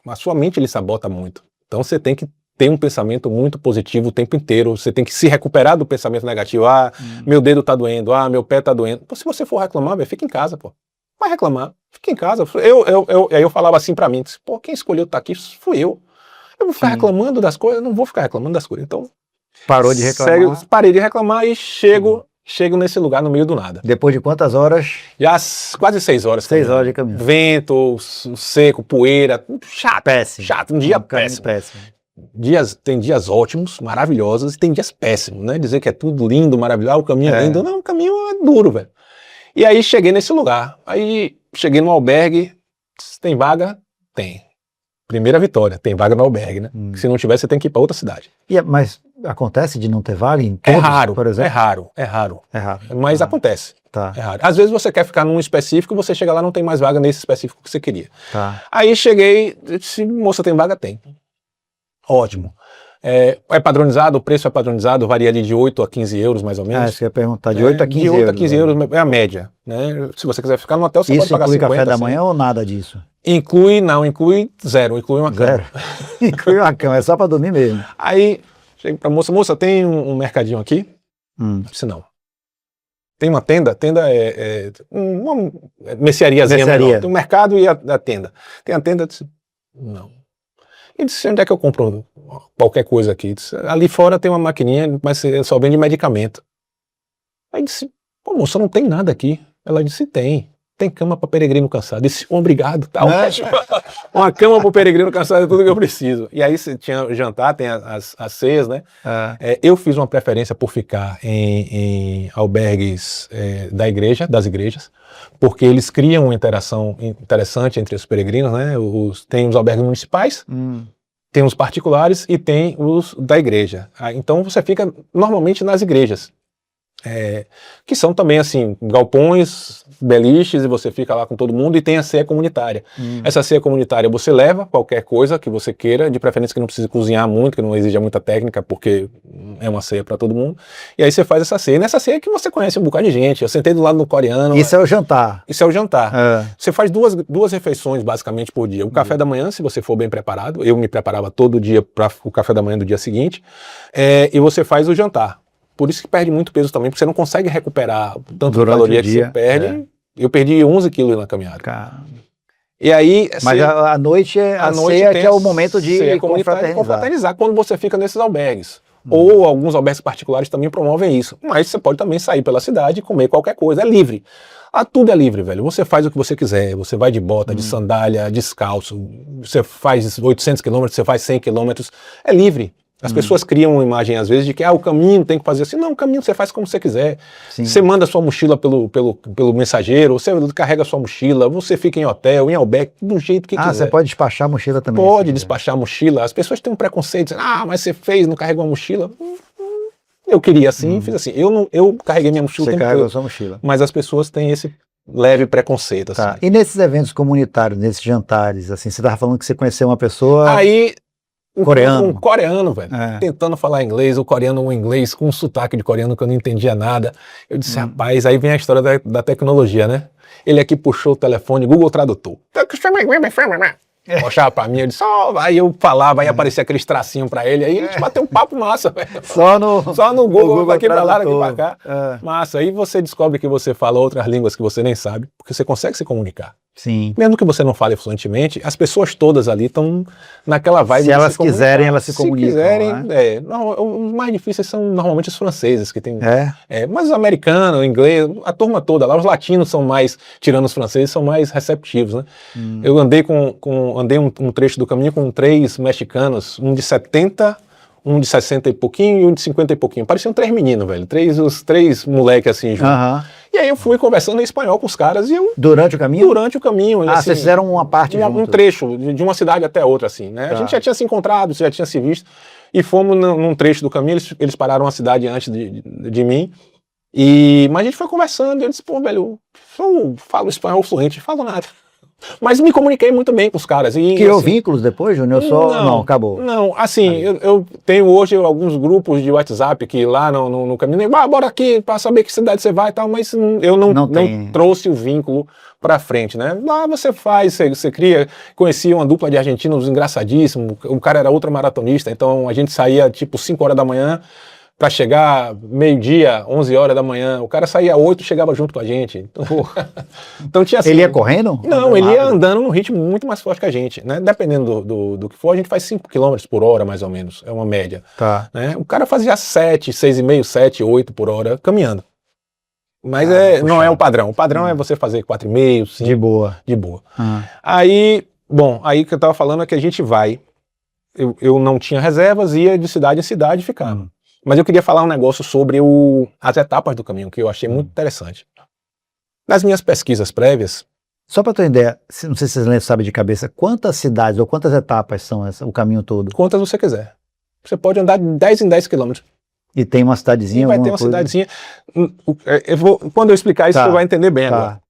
A sua mente ele sabota muito. Então você tem que ter um pensamento muito positivo o tempo inteiro. Você tem que se recuperar do pensamento negativo. Ah, meu dedo tá doendo. Ah, meu pé tá doendo. Pô, se você for reclamar, véio, fica em casa, pô. Vai reclamar, fica em casa. Aí eu falava assim pra mim, disse, pô, quem escolheu estar aqui fui eu. Eu vou ficar reclamando das coisas? Eu não vou ficar reclamando das coisas. Então, parou de reclamar? Parei de reclamar e chego nesse lugar no meio do nada. Depois de quantas horas? Já quase 6 horas. 6 horas de caminho. Vento, seco, poeira, chato. Péssimo. Chato, um dia péssimo. Tem dias ótimos, maravilhosos, e tem dias péssimos, né? Dizer que é tudo lindo, maravilhoso, o caminho é lindo. Não, o caminho é duro, velho. E aí cheguei nesse lugar. Aí cheguei no albergue, tem vaga? Tem. Primeira vitória, tem vaga no albergue, né? Se não tiver, você tem que ir para outra cidade. Mas acontece de não ter vaga em todos, por exemplo? É raro. Mas acontece. Tá. É raro. Às vezes você quer ficar num específico, você chega lá não tem mais vaga nesse específico que você queria. Tá. Aí cheguei, disse, moça, tem vaga? Tem. Ótimo. É padronizado, o preço é padronizado, varia ali de 8 a 15 euros mais ou menos. Você ia perguntar, de 8 a 15 euros. De 8 a 15 euros é a média. Né? Se você quiser ficar no hotel, você pode pagar 50. Isso inclui café da manhã ou nada disso? Inclui zero, inclui uma cama. Zero? Inclui uma cama, é só para dormir mesmo. Aí, cheguei pra moça, tem um mercadinho aqui? Disse, não. Tem uma tenda? Tenda é uma merceariazinha menor. Tem um mercado e a tenda. Tem a tenda? Disse, não. E disse, onde é que eu compro qualquer coisa aqui? Disse, ali fora tem uma maquininha, mas só vende medicamento. Aí disse, pô, moça, não tem nada aqui. Ela disse, tem cama para peregrino cansado. Disse, obrigado, tá ótimo. Uma cama para peregrino cansado é tudo que eu preciso. E aí você tinha jantar, tem as ceias, né? Eu fiz uma preferência por ficar em albergues das igrejas, porque eles criam uma interação interessante entre os peregrinos, né? Tem os albergues municipais, tem os particulares e tem os da igreja. Então você fica normalmente nas igrejas. que são também assim, galpões, beliches, e você fica lá com todo mundo, e tem a ceia comunitária. Essa ceia comunitária você leva qualquer coisa que você queira, de preferência que não precise cozinhar muito, que não exija muita técnica, porque é uma ceia para todo mundo, e aí você faz essa ceia. E nessa ceia que você conhece um bocado de gente. Eu sentei do lado do coreano. Isso é o jantar. Isso é o jantar. Você faz duas refeições basicamente por dia. O café da manhã, se você for bem preparado, eu me preparava todo dia para o café da manhã do dia seguinte, e você faz o jantar. Por isso que perde muito peso também, porque você não consegue recuperar tanto de caloria que você perde. Eu perdi 11 quilos na caminhada. Caramba. E aí, mas a noite é a ceia que é o momento de confraternizar. Quando você fica nesses albergues. Ou alguns albergues particulares também promovem isso. Mas você pode também sair pela cidade e comer qualquer coisa. É livre. Tudo é livre, velho. Você faz o que você quiser. Você vai de bota, de sandália, descalço. Você faz 800 quilômetros, você faz 100 quilômetros. É livre. As pessoas criam uma imagem, às vezes, de que o caminho tem que fazer assim. Não, o caminho você faz como você quiser. Sim. Você manda sua mochila pelo mensageiro, você carrega sua mochila, você fica em hotel, em albergue, do jeito que quiser. Você pode despachar a mochila também. Pode despachar a mochila. As pessoas têm um preconceito, dizendo, mas você fez, não carregou a mochila. Eu queria assim, fiz assim. Eu carreguei minha mochila. Você carregou sua mochila. Mas as pessoas têm esse leve preconceito. Assim. Tá. E nesses eventos comunitários, nesses jantares, assim, você estava falando que você conheceu uma pessoa... Aí... Coreano. Um coreano, velho. Tentando falar inglês, o coreano um inglês com um sotaque de coreano que eu não entendia nada. Eu disse, rapaz, aí vem a história da tecnologia, né? Ele aqui puxou o telefone, Google Tradutor. Mostrava pra mim, eu disse, aí eu falava, aí aparecia aqueles tracinhos pra ele, aí a gente bateu um papo massa, velho. Só no Google daqui pra lá, daqui pra cá. Massa, aí você descobre que você fala outras línguas que você nem sabe, porque você consegue se comunicar. Sim. Mesmo que você não fale fluentemente, as pessoas todas ali estão naquela vibe. Se elas quiserem, elas se comunicam. Se quiserem, né? Os mais difíceis são normalmente os franceses, que tem. Mas os americanos, o inglês, a turma toda lá, os latinos são mais, tirando os franceses, são mais receptivos, né? Eu andei andei um trecho do caminho com 3 mexicanos, um de 70, um de 60 e pouquinho e um de 50 e pouquinho. Pareciam 3 meninos, velho. Os 3 moleques assim juntos. E aí eu fui conversando em espanhol com os caras e eu... Durante o caminho? Durante o caminho. Assim, vocês fizeram uma parte um trecho, de uma cidade até outra, assim, né? A gente já tinha se encontrado, já tinha se visto, e fomos num trecho do caminho, eles pararam uma cidade antes de mim, mas a gente foi conversando, e eu disse, pô, velho, eu falo espanhol fluente, não falo nada. Mas me comuniquei muito bem com os caras. Criou vínculos depois, Júnior? Não, acabou. Não, assim, eu tenho hoje alguns grupos de WhatsApp que lá no caminho, bora aqui para saber que cidade você vai e tal, mas eu não trouxe o vínculo para frente, né? Lá você faz, você cria, conheci uma dupla de argentinos engraçadíssimo, o cara era ultramaratonista, então a gente saía tipo 5 horas da manhã, para chegar meio-dia, 11 horas da manhã. O cara saía 8 e chegava junto com a gente. Então tinha assim... Ele ia correndo? Não, ele ia andando num ritmo muito mais forte que a gente, né? Dependendo do que for, a gente faz 5 km por hora, mais ou menos. É uma média. Tá. Né? O cara fazia 7, 6,5, 7, 8 por hora, caminhando. Mas não é o padrão. O padrão é você fazer 4,5, 5. De boa. De boa. Aí o que eu tava falando é que a gente vai... Eu não tinha reservas, ia de cidade em cidade e ficava. Mas eu queria falar um negócio sobre as etapas do caminho, que eu achei muito interessante. Nas minhas pesquisas prévias... Só para ter ideia, não sei se vocês sabem de cabeça, quantas cidades ou quantas etapas são o caminho todo? Quantas você quiser. Você pode andar de 10 em 10 quilômetros. E tem uma cidadezinha? E vai ter uma cidadezinha. Quando eu explicar isso, você vai entender bem agora.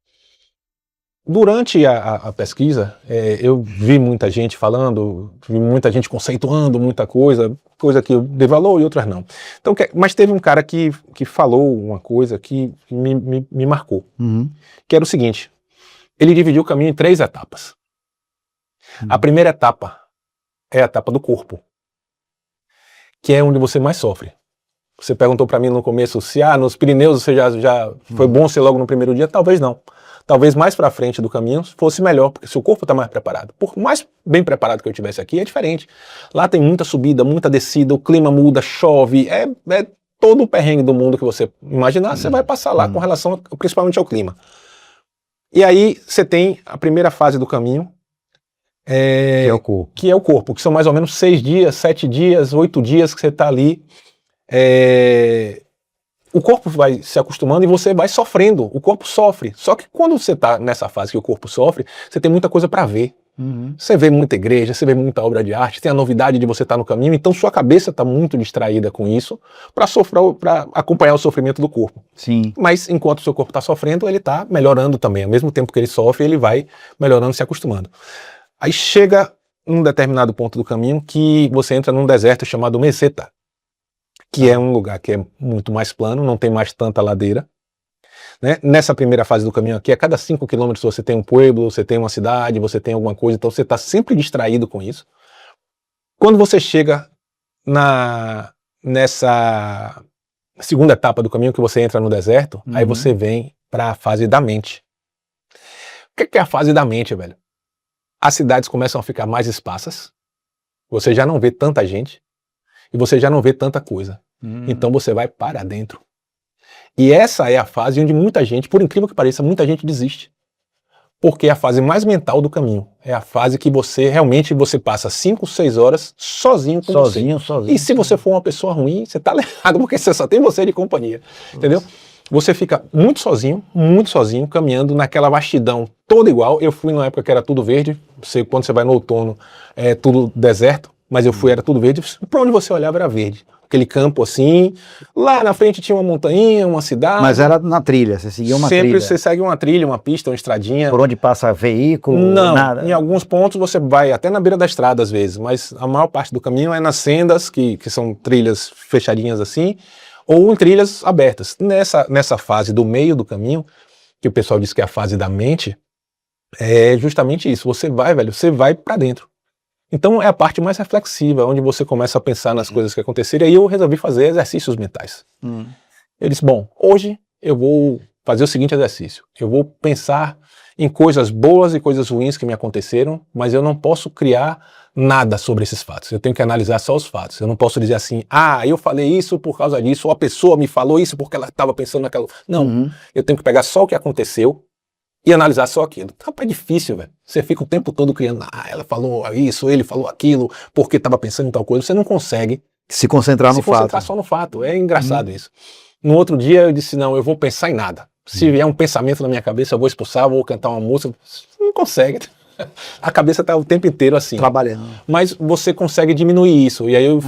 Durante a pesquisa, eu vi muita gente falando, vi muita gente conceituando muita coisa que eu dei valor e outras não. Então, mas teve um cara que falou uma coisa que me marcou, que era o seguinte, ele dividiu o caminho em 3 etapas. A primeira etapa é a etapa do corpo, que é onde você mais sofre. Você perguntou para mim no começo se nos Pirineus você já foi bom ser logo no primeiro dia, talvez não. Talvez mais para frente do caminho fosse melhor, porque seu corpo está mais preparado. Por mais bem preparado que eu estivesse aqui, é diferente. Lá tem muita subida, muita descida, o clima muda, chove, é todo o perrengue do mundo que você imaginar, você vai passar lá com relação principalmente ao clima. E aí você tem a primeira fase do caminho, que é o corpo, que são mais ou menos 6 dias, 7 dias, 8 dias que você está ali. O corpo vai se acostumando e você vai sofrendo, o corpo sofre. Só que quando você está nessa fase que o corpo sofre, você tem muita coisa para ver. Você vê muita igreja, você vê muita obra de arte, tem a novidade de você estar no caminho, então sua cabeça está muito distraída com isso para acompanhar o sofrimento do corpo. Sim. Mas enquanto o seu corpo está sofrendo, ele está melhorando também. Ao mesmo tempo que ele sofre, ele vai melhorando, se acostumando. Aí chega um determinado ponto do caminho que você entra num deserto chamado Meseta, que é um lugar que é muito mais plano, não tem mais tanta ladeira. Né? Nessa primeira fase do caminho aqui, a cada 5 quilômetros você tem um pueblo, você tem uma cidade, você tem alguma coisa, então você está sempre distraído com isso. Quando você chega nessa segunda etapa do caminho, que você entra no deserto, aí você vem para a fase da mente. O que é a fase da mente, velho? As cidades começam a ficar mais esparsas, você já não vê tanta gente, e você já não vê tanta coisa. Então você vai para dentro. E essa é a fase onde muita gente, por incrível que pareça, muita gente desiste. Porque é a fase mais mental do caminho. É a fase que você realmente passa 5, 6 horas sozinho com você. Sozinho. E se você for uma pessoa ruim, você tá errado, porque você só tem você de companhia. Entendeu? Você fica muito sozinho, caminhando naquela vastidão toda igual. Eu fui numa época que era tudo verde. Quando você vai no outono, é tudo deserto. Mas eu fui, era tudo verde. Pra onde você olhava era verde. Aquele campo assim, lá na frente tinha uma montanha, uma cidade. Mas era na trilha, você seguia uma Sempre trilha. você segue uma trilha, uma pista, uma estradinha. Por onde passa veículo, não, nada? Em alguns pontos você vai até na beira da estrada às vezes, mas a maior parte do caminho é nas sendas, que são trilhas fechadinhas assim, ou em trilhas abertas. Nessa fase do meio do caminho, que o pessoal diz que é a fase da mente, é justamente isso. Você vai pra dentro. Então é a parte mais reflexiva, onde você começa a pensar nas coisas que aconteceram, e aí eu resolvi fazer exercícios mentais. Eu disse, bom, hoje eu vou fazer o seguinte exercício, eu vou pensar em coisas boas e coisas ruins que me aconteceram, mas eu não posso criar nada sobre esses fatos, eu tenho que analisar só os fatos, eu não posso dizer assim, eu falei isso por causa disso, ou a pessoa me falou isso porque ela estava pensando naquela... Não, eu tenho que pegar só o que aconteceu, e analisar só aquilo. Rapaz, é difícil, velho. Você fica o tempo todo criando, ela falou isso, ele falou aquilo, porque estava pensando em tal coisa. Você não consegue se concentrar no fato. Se concentrar só no fato. É engraçado isso. No outro dia eu disse, não, eu vou pensar em nada. Se vier um pensamento na minha cabeça, eu vou expulsar, vou cantar uma música. Você não consegue. A cabeça está o tempo inteiro assim. Trabalhando. Mas você consegue diminuir isso. E aí eu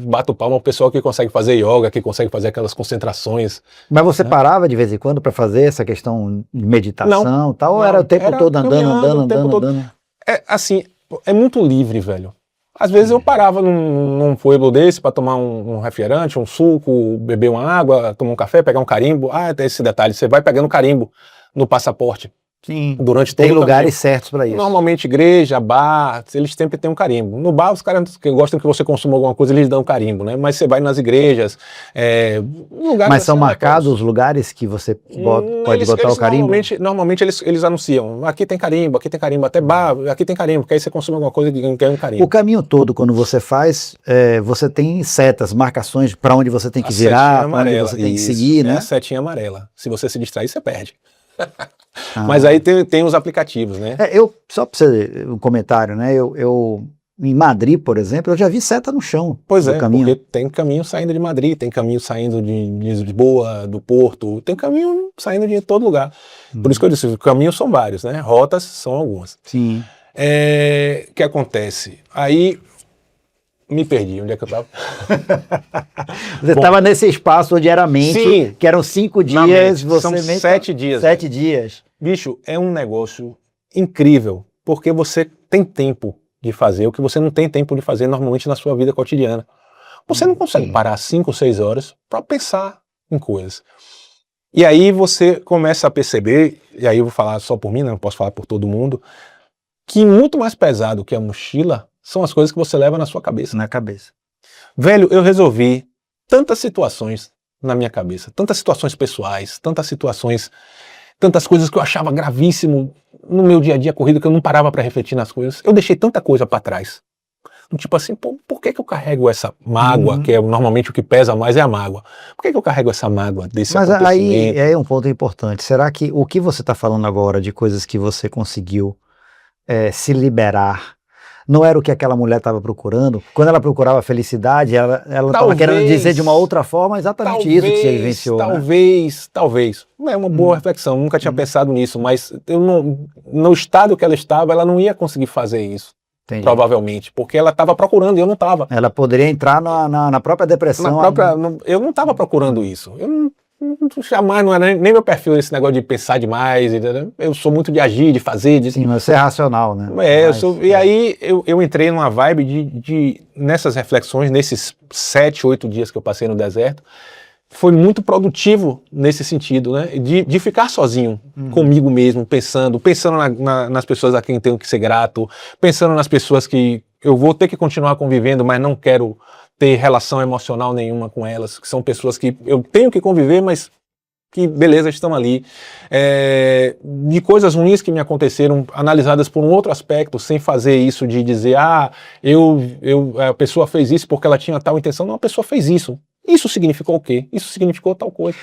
bato palma ao pessoal que consegue fazer yoga, que consegue fazer aquelas concentrações. Mas você parava de vez em quando para fazer essa questão de meditação e tal? Ou era o tempo todo andando? É assim, é muito livre, velho. Às vezes eu parava num pueblo desse para tomar um refrigerante, um suco, beber uma água, tomar um café, pegar um carimbo. Tem esse detalhe, você vai pegando carimbo no passaporte. Sim, durante todo tem o lugares caminho. certos para isso. Normalmente igreja, bar, eles sempre têm um carimbo. No bar os caras que gostam que você consuma alguma coisa, eles dão carimbo, né? Mas você vai nas igrejas, lugares... Mas são marcados os lugares que você pode botar o carimbo? Normalmente eles anunciam, aqui tem carimbo, até bar, aqui tem carimbo, porque aí você consome alguma coisa e ganha um carimbo. O caminho todo, quando você faz, você tem setas, marcações para onde você tem que virar, para onde você tem que seguir, né? É a setinha amarela. Se você se distrair, você perde. Mas aí tem os aplicativos, né? Só para você, um comentário, né? Em Madrid, por exemplo, eu já vi seta no chão. Pois é, caminho. Porque tem caminho saindo de Madrid, tem caminho saindo de Lisboa, do Porto, tem caminho saindo de todo lugar. Por isso que eu disse, os caminhos são vários, né? Rotas são algumas. Sim. O que acontece? Aí me perdi, onde é que eu estava? Você estava nesse espaço onde era mente, sim, que eram 5 dias. São 7 dias. 7 dias. Bicho, é um negócio incrível, porque você tem tempo de fazer o que você não tem tempo de fazer normalmente na sua vida cotidiana. Você não consegue parar 5 ou 6 horas para pensar em coisas. E aí você começa a perceber, e aí eu vou falar só por mim, não posso falar por todo mundo, que muito mais pesado que a mochila são as coisas que você leva na sua cabeça. Na cabeça. Velho, eu resolvi tantas situações na minha cabeça, tantas situações pessoais, tantas coisas que eu achava gravíssimo no meu dia a dia corrido, que eu não parava para refletir nas coisas. Eu deixei tanta coisa para trás. Tipo assim, por que eu carrego essa mágoa, que é normalmente o que pesa mais é a mágoa? Por que eu carrego essa mágoa desse acontecimento? Mas aí é um ponto importante. Será que o que você está falando agora de coisas que você conseguiu se liberar, não era o que aquela mulher estava procurando? Quando ela procurava felicidade, ela estava querendo dizer de uma outra forma exatamente isso que você vivenciou. Talvez. É uma boa reflexão, nunca tinha pensado nisso, mas no estado que ela estava, ela não ia conseguir fazer isso. Entendi. Provavelmente, porque ela estava procurando e eu não estava. Ela poderia entrar na própria depressão. Eu não estava procurando isso. Jamais, não era nem meu perfil esse negócio de pensar demais. Eu sou muito de agir, de fazer. Sim, mas você é racional, né? E aí eu entrei numa vibe nessas reflexões, nesses 7, 8 dias que eu passei no deserto, foi muito produtivo nesse sentido, né? De ficar sozinho comigo mesmo, pensando nas pessoas a quem tenho que ser grato, pensando nas pessoas que eu vou ter que continuar convivendo, mas não quero ter relação emocional nenhuma com elas, que são pessoas que eu tenho que conviver, mas que, beleza, estão ali. De coisas ruins que me aconteceram, analisadas por um outro aspecto, sem fazer isso de dizer, a pessoa fez isso porque ela tinha tal intenção. Não, a pessoa fez isso. Isso significou o quê? Isso significou tal coisa.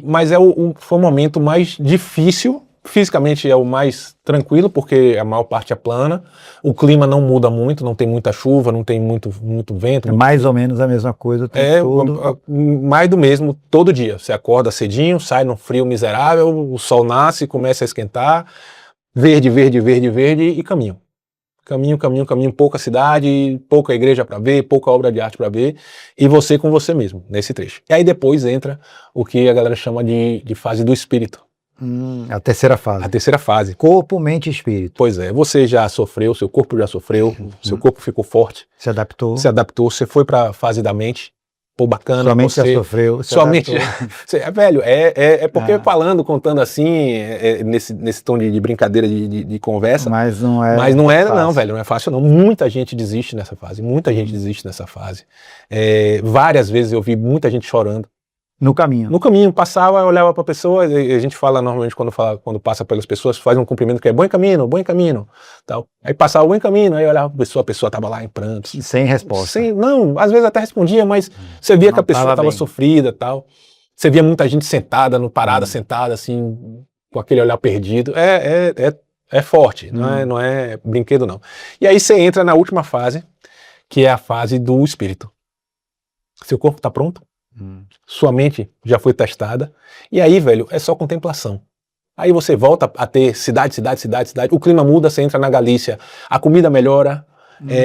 Mas foi o momento mais difícil. Fisicamente é o mais tranquilo, porque a maior parte é plana, o clima não muda muito, não tem muita chuva, não tem muito vento. É mais ou menos a mesma coisa o tempo todo. Mais do mesmo todo dia. Você acorda cedinho, sai num frio miserável, o sol nasce, começa a esquentar, verde, verde, verde, verde e caminho. Caminho, pouca cidade, pouca igreja para ver, pouca obra de arte para ver, e você com você mesmo, nesse trecho. E aí depois entra o que a galera chama de fase do espírito. A terceira fase. A terceira fase. Corpo, mente e espírito. Pois é, você já sofreu, seu corpo já sofreu, seu corpo ficou forte. Se adaptou, você foi para a fase da mente. Pô, bacana. Sua mente já sofreu. Sua mente. Velho, porque contando assim, nesse tom de brincadeira, de conversa. Mas não é. Mas não é, não, velho, não é fácil, não. Muita gente desiste nessa fase. Várias vezes eu vi muita gente chorando. No caminho. No caminho, passava, eu olhava para a pessoa, a gente fala normalmente quando passa pelas pessoas, faz um cumprimento que é bom caminho, tal. Aí passava o bom caminho, aí eu olhava para a pessoa estava lá em prantos. Sem resposta. Não, às vezes até respondia, mas você via que a pessoa estava sofrida, tal. Você via muita gente sentada, sentada assim, com aquele olhar perdido. É forte, não é brinquedo não. E aí você entra na última fase, que é a fase do espírito. Seu corpo está pronto? Sua mente já foi testada, e aí, velho, é só contemplação. Aí você volta a ter cidade, o clima muda, você entra na Galícia, a comida melhora,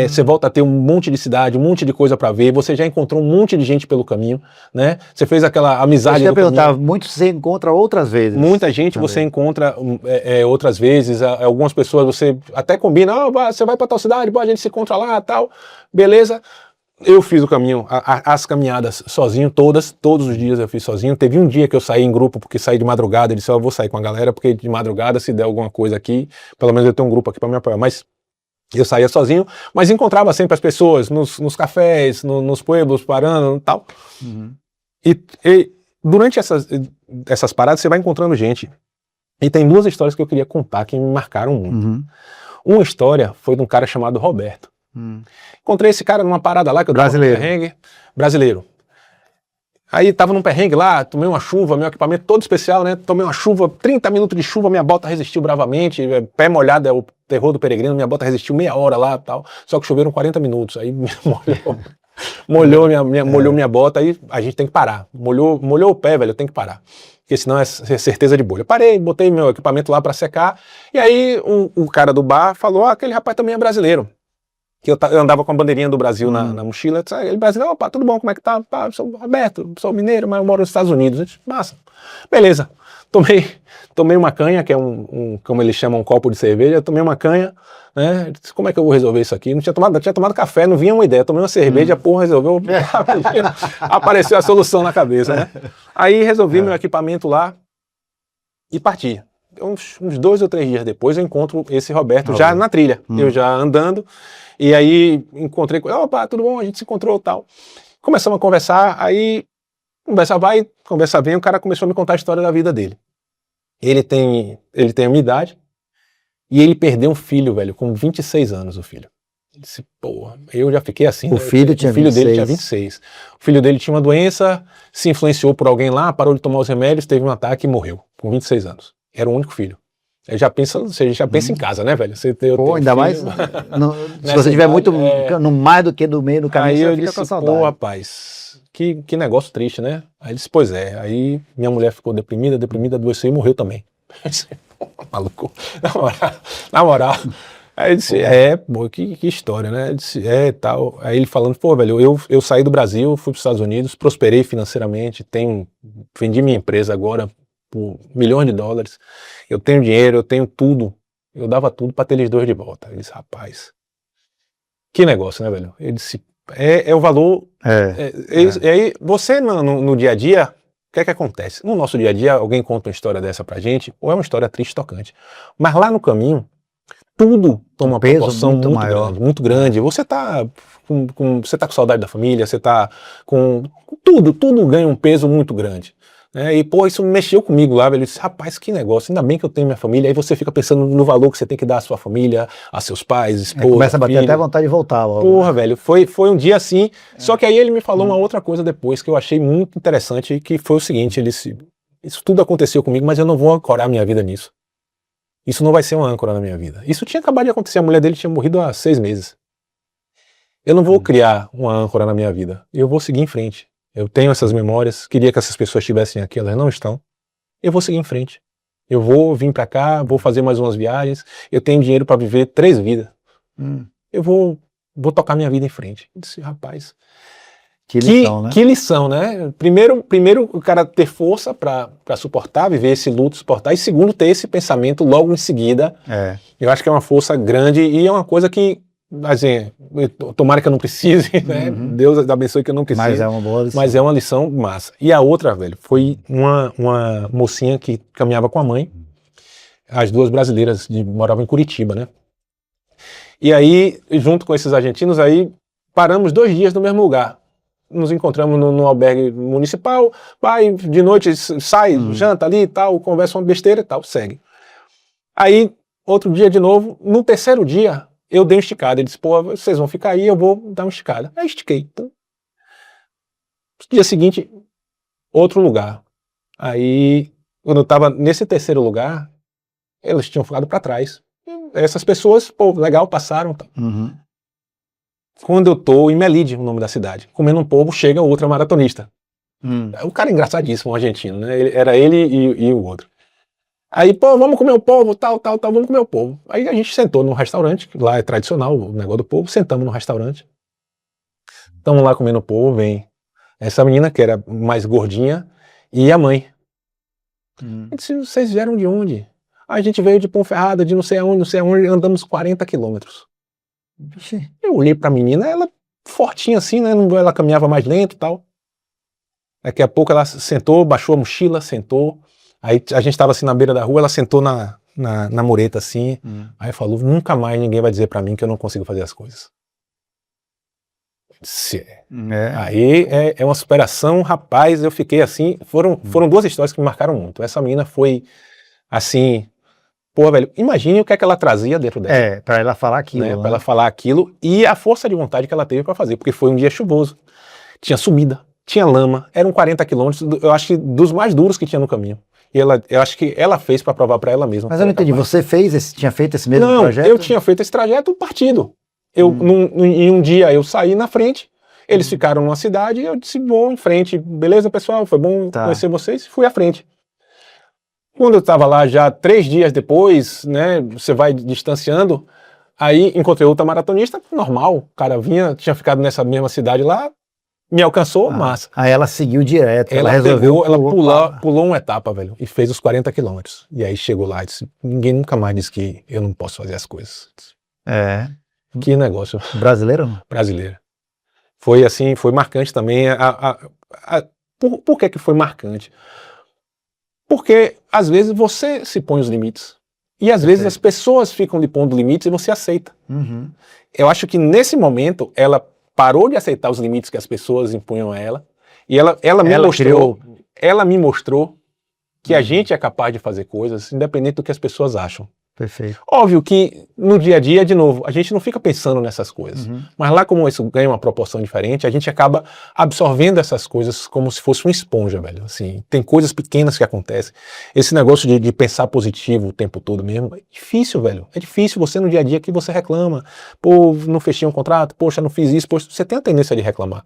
você volta a ter um monte de cidade, um monte de coisa pra ver, você já encontrou um monte de gente pelo caminho, né? Você fez aquela amizade. Eu ia perguntar, muitos você encontra outras vezes. Muita gente também. Você encontra outras vezes, algumas pessoas você até combina, você vai pra tal cidade, a gente se encontra lá, tal, beleza. Eu fiz o caminho, as caminhadas sozinho, todos os dias eu fiz sozinho. Teve um dia que eu saí em grupo, porque saí de madrugada, eu disse, eu vou sair com a galera, porque de madrugada, se der alguma coisa aqui, pelo menos eu tenho um grupo aqui para me apoiar. Mas eu saía sozinho, mas encontrava sempre as pessoas nos cafés, nos pueblos, parando e tal. E durante essas paradas, você vai encontrando gente. E tem 2 histórias que eu queria contar que me marcaram muito. Uma história foi de um cara chamado Roberto. Encontrei esse cara numa parada lá que eu tava num perrengue, brasileiro. Aí tava num perrengue lá, tomei uma chuva, meu equipamento todo especial, né? Tomei uma chuva, 30 minutos de chuva, minha bota resistiu bravamente, pé molhado é o terror do peregrino, minha bota resistiu meia hora lá e tal, só que choveram 40 minutos, aí molhou minha bota, aí a gente tem que parar. Molhou o pé, velho, eu tenho que parar, porque senão é certeza de bolha. Parei, botei meu equipamento lá pra secar, e aí o cara do bar falou, aquele rapaz também é brasileiro. Que eu andava com a bandeirinha do Brasil na mochila, ele brasileiro, opa, tudo bom, como é que tá? Sou Roberto, sou mineiro, mas eu moro nos Estados Unidos. Disse, massa, beleza. Tomei uma canha, que é como eles chamam, um copo de cerveja, tomei uma canha, né? Disse, como é que eu vou resolver isso aqui? Não tinha tomado café, não vinha uma ideia, tomei uma cerveja, porra, resolveu, apareceu a solução na cabeça, né? Aí resolvi meu equipamento lá e parti. Uns 2 ou 3 dias depois eu encontro esse Roberto já na trilha, eu já andando. E aí encontrei com ele, opa, tudo bom, a gente se encontrou e tal. Começamos a conversar, aí conversa vai, conversa vem, o cara começou a me contar a história da vida dele. Ele tem a minha idade e ele perdeu um filho, velho, com 26 anos, o filho. Ele disse, porra, eu já fiquei assim. O filho dele tinha 26. O filho dele tinha uma doença, se influenciou por alguém lá, parou de tomar os remédios, teve um ataque e morreu, com 26 anos. Era o único filho. Você já pensa em casa, né, velho? Pô, ainda mais se você tiver muito no mais do que no meio do caminho, aí você eu fica disse, com saudade. pô, rapaz, que negócio triste, né? Aí ele disse, pois é. Aí minha mulher ficou deprimida, adoeceu e morreu também. Eu disse, pô, maluco, na moral. Aí ele disse, pô, que história, né? Ele disse, tal. Aí ele falando, pô, velho, eu saí do Brasil, fui para os Estados Unidos, prosperei financeiramente, vendi minha empresa agora por milhões de dólares, eu tenho dinheiro, eu tenho tudo, eu dava tudo para ter eles dois de volta. Ele disse, rapaz, que negócio, né, velho? Ele disse, é o valor. E aí, você no dia a dia, o que é que acontece? No nosso dia a dia, alguém conta uma história dessa pra gente, ou é uma história triste, tocante. Mas lá no caminho, tudo toma uma proporção muito maior, grande, muito grande. Você tá você tá com saudade da família, você tá com tudo ganha um peso muito grande. E, pô, isso mexeu comigo lá, velho. Eu disse, rapaz, que negócio, ainda bem que eu tenho minha família. Aí você fica pensando no valor que você tem que dar à sua família, a seus pais, esposa, começa a bater até vontade de voltar. Logo. Porra, velho, foi um dia assim. Só que aí ele me falou uma outra coisa depois que eu achei muito interessante, que foi o seguinte, ele disse, isso tudo aconteceu comigo, mas eu não vou ancorar minha vida nisso. Isso não vai ser uma âncora na minha vida. Isso tinha acabado de acontecer, a mulher dele tinha morrido há 6 meses. Eu não vou criar uma âncora na minha vida, eu vou seguir em frente. Eu tenho essas memórias, queria que essas pessoas estivessem aqui, elas não estão. Eu vou seguir em frente. Eu vou vir pra cá, vou fazer mais umas viagens, eu tenho dinheiro para viver 3 vidas. Eu vou tocar minha vida em frente. Eu disse, rapaz, que lição, né? Que lição, né? Primeiro o cara ter força para suportar, viver esse luto, suportar, e segundo, ter esse pensamento logo em seguida. Eu acho que é uma força grande e é uma coisa que, assim, tomara que eu não precise, né? Deus abençoe que eu não precise. Mas é uma boa lição. Mas é uma lição massa. E a outra, velho, foi uma mocinha que caminhava com a mãe, as duas brasileiras, moravam em Curitiba, né? E aí, junto com esses argentinos, aí paramos 2 dias no mesmo lugar. Nos encontramos no albergue municipal, vai de noite, sai, janta ali e tal, conversa uma besteira e tal, segue. Aí, outro dia de novo, no 3º dia, eu dei uma esticada. Ele disse, pô, vocês vão ficar aí, eu vou dar uma esticada. Aí estiquei. Então, no dia seguinte, outro lugar. Aí, quando eu tava nesse 3º lugar, eles tinham ficado para trás. Essas pessoas, pô, legal, passaram. Tá. Quando eu tô em Melide, o nome da cidade, comendo um polvo, chega outra maratonista. O cara é engraçadíssimo, um argentino, né? Era ele e o outro. Aí, pô, vamos comer o polvo, tal, vamos comer o polvo. Aí a gente sentou num restaurante, que lá é tradicional o negócio do polvo, sentamos no restaurante. Estamos lá comendo o polvo, vem essa menina que era mais gordinha e a mãe. Eu disse, vocês vieram de onde? A gente veio de Ponferrada, de não sei aonde, andamos 40 quilômetros. Eu olhei pra menina, ela fortinha assim, né? Ela caminhava mais lento e tal. Daqui a pouco ela sentou, baixou a mochila, sentou. Aí a gente estava assim na beira da rua, ela sentou na mureta assim. Aí falou, nunca mais ninguém vai dizer pra mim que eu não consigo fazer as coisas. Aí é uma superação, rapaz, eu fiquei assim, foram 2 histórias que me marcaram muito. Essa menina foi assim, pô, velho, imagine o que é que ela trazia dentro dela. Pra ela falar aquilo. Né? Pra ela falar aquilo e a força de vontade que ela teve pra fazer, porque foi um dia chuvoso, tinha subida, tinha lama, eram 40 quilômetros, eu acho que dos mais duros que tinha no caminho. E eu acho que ela fez pra provar pra ela mesma. Mas eu não entendi, você tinha feito esse mesmo trajeto? Não, eu tinha feito esse trajeto partido. Em um dia eu saí na frente, eles ficaram numa cidade, eu disse, vou em frente, beleza pessoal, foi bom conhecer vocês, fui à frente. Quando eu estava lá já 3 dias depois, né, você vai distanciando, aí encontrei outra maratonista, normal, o cara tinha ficado nessa mesma cidade lá, me alcançou, massa. Aí ela seguiu direto, ela resolveu... Ela pulou uma etapa, velho, e fez os 40 quilômetros. E aí chegou lá e disse, ninguém nunca mais disse que eu não posso fazer as coisas. Que negócio. Brasileiro? Brasileira. Foi assim, foi marcante também. Por que foi marcante? Porque às vezes você se põe os limites. E às vezes as pessoas ficam lhe pondo limites e você aceita. Eu acho que nesse momento ela parou de aceitar os limites que as pessoas impunham a ela. E ela me mostrou que a gente é capaz de fazer coisas independente do que as pessoas acham. Perfeito. Óbvio que no dia a dia, de novo, a gente não fica pensando nessas coisas. Mas lá, como isso ganha uma proporção diferente, a gente acaba absorvendo essas coisas como se fosse uma esponja, velho. Assim, tem coisas pequenas que acontecem. Esse negócio de pensar positivo o tempo todo mesmo, é difícil, velho. É difícil você no dia a dia que você reclama. Pô, não fechei um contrato, poxa, não fiz isso, poxa, você tem a tendência de reclamar.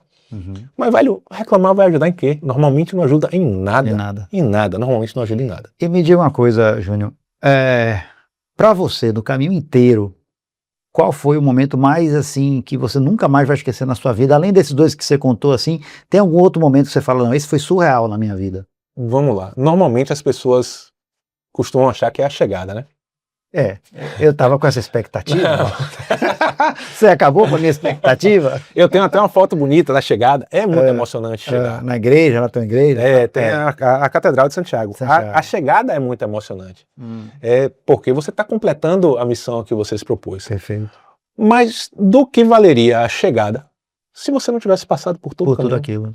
Mas, velho, reclamar vai ajudar em quê? Normalmente não ajuda em nada. Em nada. Em nada, normalmente não ajuda em nada. E me diga uma coisa, Júnior. Para você, no caminho inteiro, qual foi o momento mais assim que você nunca mais vai esquecer na sua vida? Além desses dois que você contou, assim, tem algum outro momento que você fala, não, esse foi surreal na minha vida? Vamos lá. Normalmente as pessoas costumam achar que é a chegada, né? Eu tava com essa expectativa. Você acabou com a minha expectativa? Eu tenho até uma foto bonita da chegada. É muito emocionante chegar. Na igreja, na tua igreja? Tem a Catedral de Santiago. A chegada é muito emocionante. É porque você está completando a missão que você se propôs. Perfeito. Mas do que valeria a chegada se você não tivesse passado por todo o caminho? Tudo aquilo.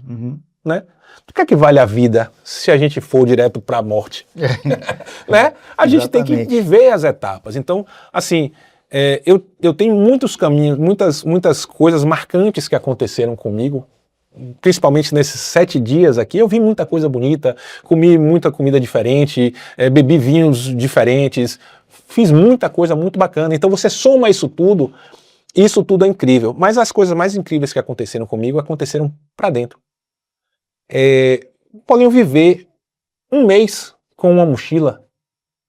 Né? Do que é que vale a vida se a gente for direto para a morte? Né? A gente tem que viver as etapas. Então, assim, eu tenho muitos caminhos, muitas coisas marcantes que aconteceram comigo, principalmente nesses 7 dias aqui. Eu vi muita coisa bonita, comi muita comida diferente, bebi vinhos diferentes, fiz muita coisa muito bacana. Então você soma isso tudo é incrível. Mas as coisas mais incríveis que aconteceram comigo aconteceram para dentro. Paulinho, viver um mês com uma mochila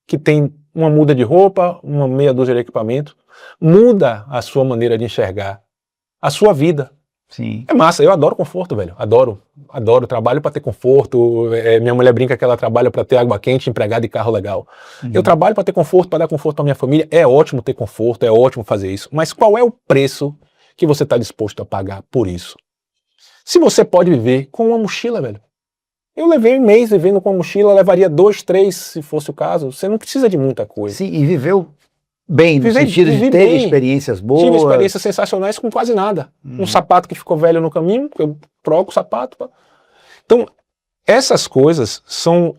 que tem uma muda de roupa, uma meia dúzia de equipamento, muda a sua maneira de enxergar a sua vida. Sim. É massa, eu adoro conforto, velho. Adoro. Trabalho para ter conforto. Minha mulher brinca que ela trabalha para ter água quente, empregada e carro legal. Eu trabalho para ter conforto, para dar conforto à minha família. É ótimo ter conforto, é ótimo fazer isso. Mas qual é o preço que você está disposto a pagar por isso? Se você pode viver com uma mochila, velho. Eu levei um mês vivendo com uma mochila, levaria 2, 3, se fosse o caso. Você não precisa de muita coisa. Sim, e viveu bem, no sentido de ter experiências boas. Tive experiências sensacionais com quase nada. Um sapato que ficou velho no caminho, eu troco o sapato. Então, essas coisas são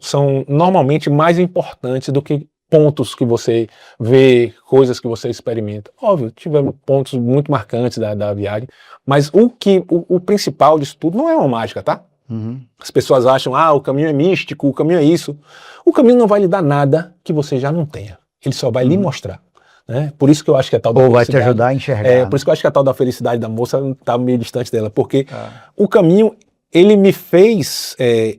normalmente mais importantes do que pontos que você vê, coisas que você experimenta. Óbvio, tivemos pontos muito marcantes da viagem, mas o principal disso tudo não é uma mágica, tá? As pessoas acham, o caminho é místico, o caminho é isso. O caminho não vai lhe dar nada que você já não tenha. Ele só vai lhe mostrar. Né? Por isso que eu acho que a tal da felicidade... Ou vai te ajudar a enxergar. Por isso que eu acho que a tal da felicidade da moça está meio distante dela, porque o caminho, ele me fez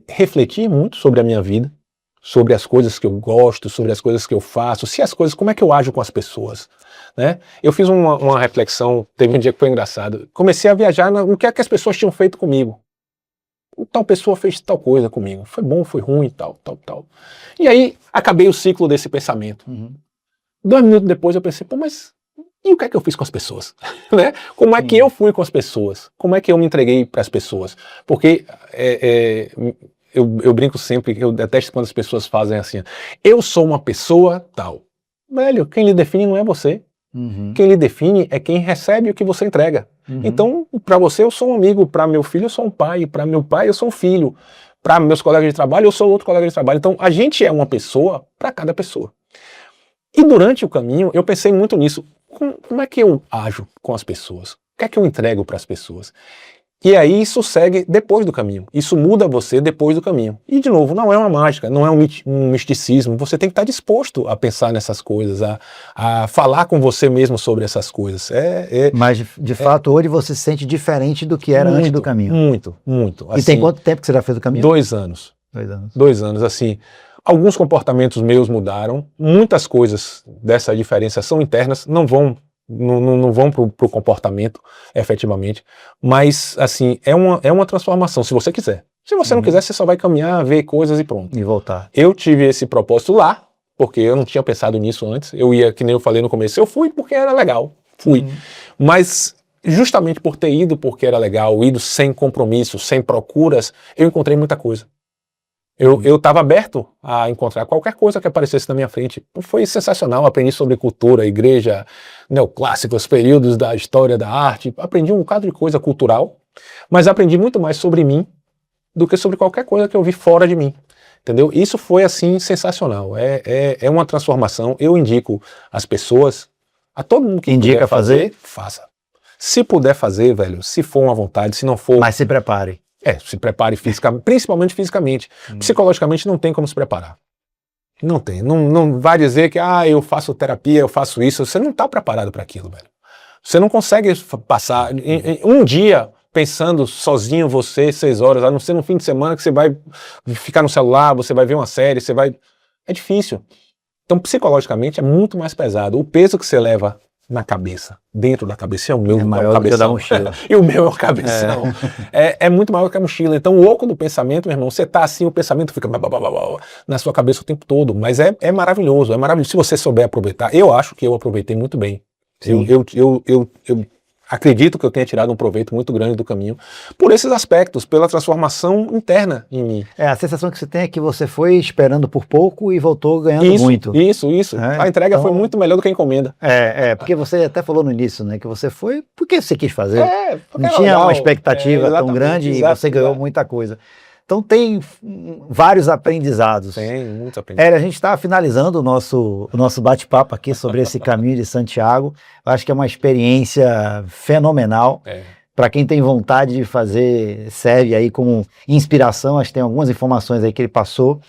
refletir muito sobre a minha vida, sobre as coisas que eu gosto, sobre as coisas que eu faço, como é que eu ajo com as pessoas. Né? Eu fiz uma reflexão, teve um dia que foi engraçado. Comecei a viajar no que é que as pessoas tinham feito comigo. Tal pessoa fez tal coisa comigo. Foi bom, foi ruim, tal. E aí, acabei o ciclo desse pensamento. 2 minutos depois eu pensei, mas e o que é que eu fiz com as pessoas? Né? Como é que eu fui com as pessoas? Como é que eu me entreguei para as pessoas? Porque eu brinco sempre, eu detesto quando as pessoas fazem assim, eu sou uma pessoa tal. Velho, quem lhe define não é você. Quem lhe define é quem recebe o que você entrega. Então, para você eu sou um amigo, para meu filho eu sou um pai, para meu pai eu sou um filho, para meus colegas de trabalho eu sou outro colega de trabalho. Então, a gente é uma pessoa para cada pessoa. E durante o caminho eu pensei muito nisso. Como é que eu ajo com as pessoas? O que é que eu entrego para as pessoas? E aí isso segue depois do caminho. Isso muda você depois do caminho. E de novo, não é uma mágica, não é um misticismo. Você tem que estar disposto a pensar nessas coisas, a falar com você mesmo sobre essas coisas. Mas de fato hoje você se sente diferente do que era antes do caminho. Muito. Assim, e tem quanto tempo que você já fez o caminho? 2 anos. 2 anos. 2 anos, assim. Alguns comportamentos meus mudaram. Muitas coisas dessa diferença são internas, não vão pro comportamento, efetivamente, mas, assim, é uma transformação, se você quiser. Se você não quiser, você só vai caminhar, ver coisas e pronto. E voltar. Eu tive esse propósito lá, porque eu não tinha pensado nisso antes, eu ia, que nem eu falei no começo, eu fui porque era legal, fui. Mas, justamente por ter ido porque era legal, ido sem compromisso, sem procuras, eu encontrei muita coisa. Eu estava aberto a encontrar qualquer coisa que aparecesse na minha frente. Foi sensacional, aprendi sobre cultura, igreja, neoclássica, os períodos da história da arte, aprendi um bocado de coisa cultural, mas aprendi muito mais sobre mim do que sobre qualquer coisa que eu vi fora de mim. entendeu? Isso foi, assim, sensacional. É uma transformação. Eu indico às pessoas, a todo mundo que indica fazer, faça. Se puder fazer, velho, se for uma vontade, se não for... Mas se prepare. Se prepare fisicamente, principalmente fisicamente. Psicologicamente não tem como se preparar. Não tem. Não vai dizer que, eu faço terapia, eu faço isso. Você não está preparado para aquilo, velho. Você não consegue passar um dia pensando sozinho você 6 horas, a não ser no fim de semana que você vai ficar no celular, você vai ver uma série, você vai... É difícil. Então, psicologicamente, é muito mais pesado. O peso que você leva na cabeça, dentro da cabeça, é o meu maior do que o da mochila. E o meu é o cabeção. É muito maior que a mochila. Então, o oco do pensamento, meu irmão, você tá assim, o pensamento fica na sua cabeça o tempo todo. Mas é maravilhoso, é maravilhoso. Se você souber aproveitar, eu acho que eu aproveitei muito bem. Eu acredito que eu tenha tirado um proveito muito grande do caminho por esses aspectos, pela transformação interna em mim. A sensação que você tem é que você foi esperando por pouco e voltou ganhando muito. Isso. A entrega foi muito melhor do que a encomenda. Porque você até falou no início, né, que você foi porque você quis fazer. Não tinha legal. uma expectativa tão grande e você ganhou muita coisa. Então tem vários aprendizados. Tem muitos aprendizados. A gente está finalizando o nosso bate-papo aqui sobre esse caminho de Santiago. Eu acho que é uma experiência fenomenal. Para quem tem vontade de fazer, serve aí como inspiração. Acho que tem algumas informações aí que ele passou.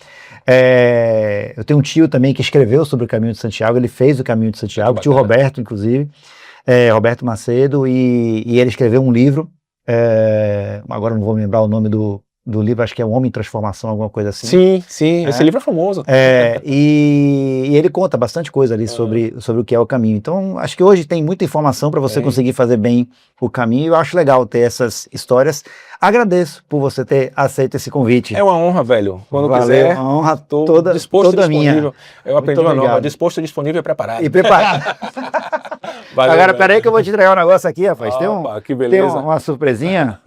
Eu tenho um tio também que escreveu sobre o caminho de Santiago. Ele fez o caminho de Santiago, o tio Roberto, inclusive. Roberto Macedo. E ele escreveu um livro. Agora não vou me lembrar o nome do livro, acho que é O Homem em Transformação, alguma coisa assim. Sim, esse livro é famoso. E ele conta bastante coisa ali sobre o que é o caminho. Então, acho que hoje tem muita informação para você conseguir fazer bem o caminho. Eu acho legal ter essas histórias. Agradeço por você ter aceito esse convite. É uma honra, velho. Quando Valeu, quiser, uma honra toda disponível. Minha. Eu aprendi uma nova, disposto, disponível e preparado. E preparado. Valeu, agora, peraí que eu vou te entregar um negócio aqui, rapaz. Que beleza. Tem uma surpresinha.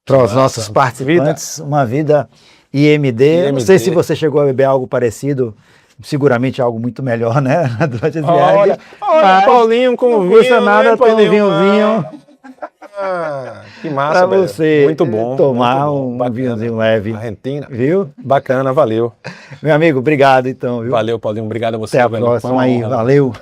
Para os nossos participantes, uma vida IMD. Não sei se você chegou a beber algo parecido, seguramente algo muito melhor, né? Durante as viagens. Olha, Paulinho com vinho. Não custa nada ter um vinhozinho. Que massa, para você muito bom, tomar muito bom. Um vinhozinho leve. Argentina. Viu? Bacana, valeu. Meu amigo, obrigado então. Viu? Valeu, Paulinho. Obrigado a você. Até a próxima aí. Valeu.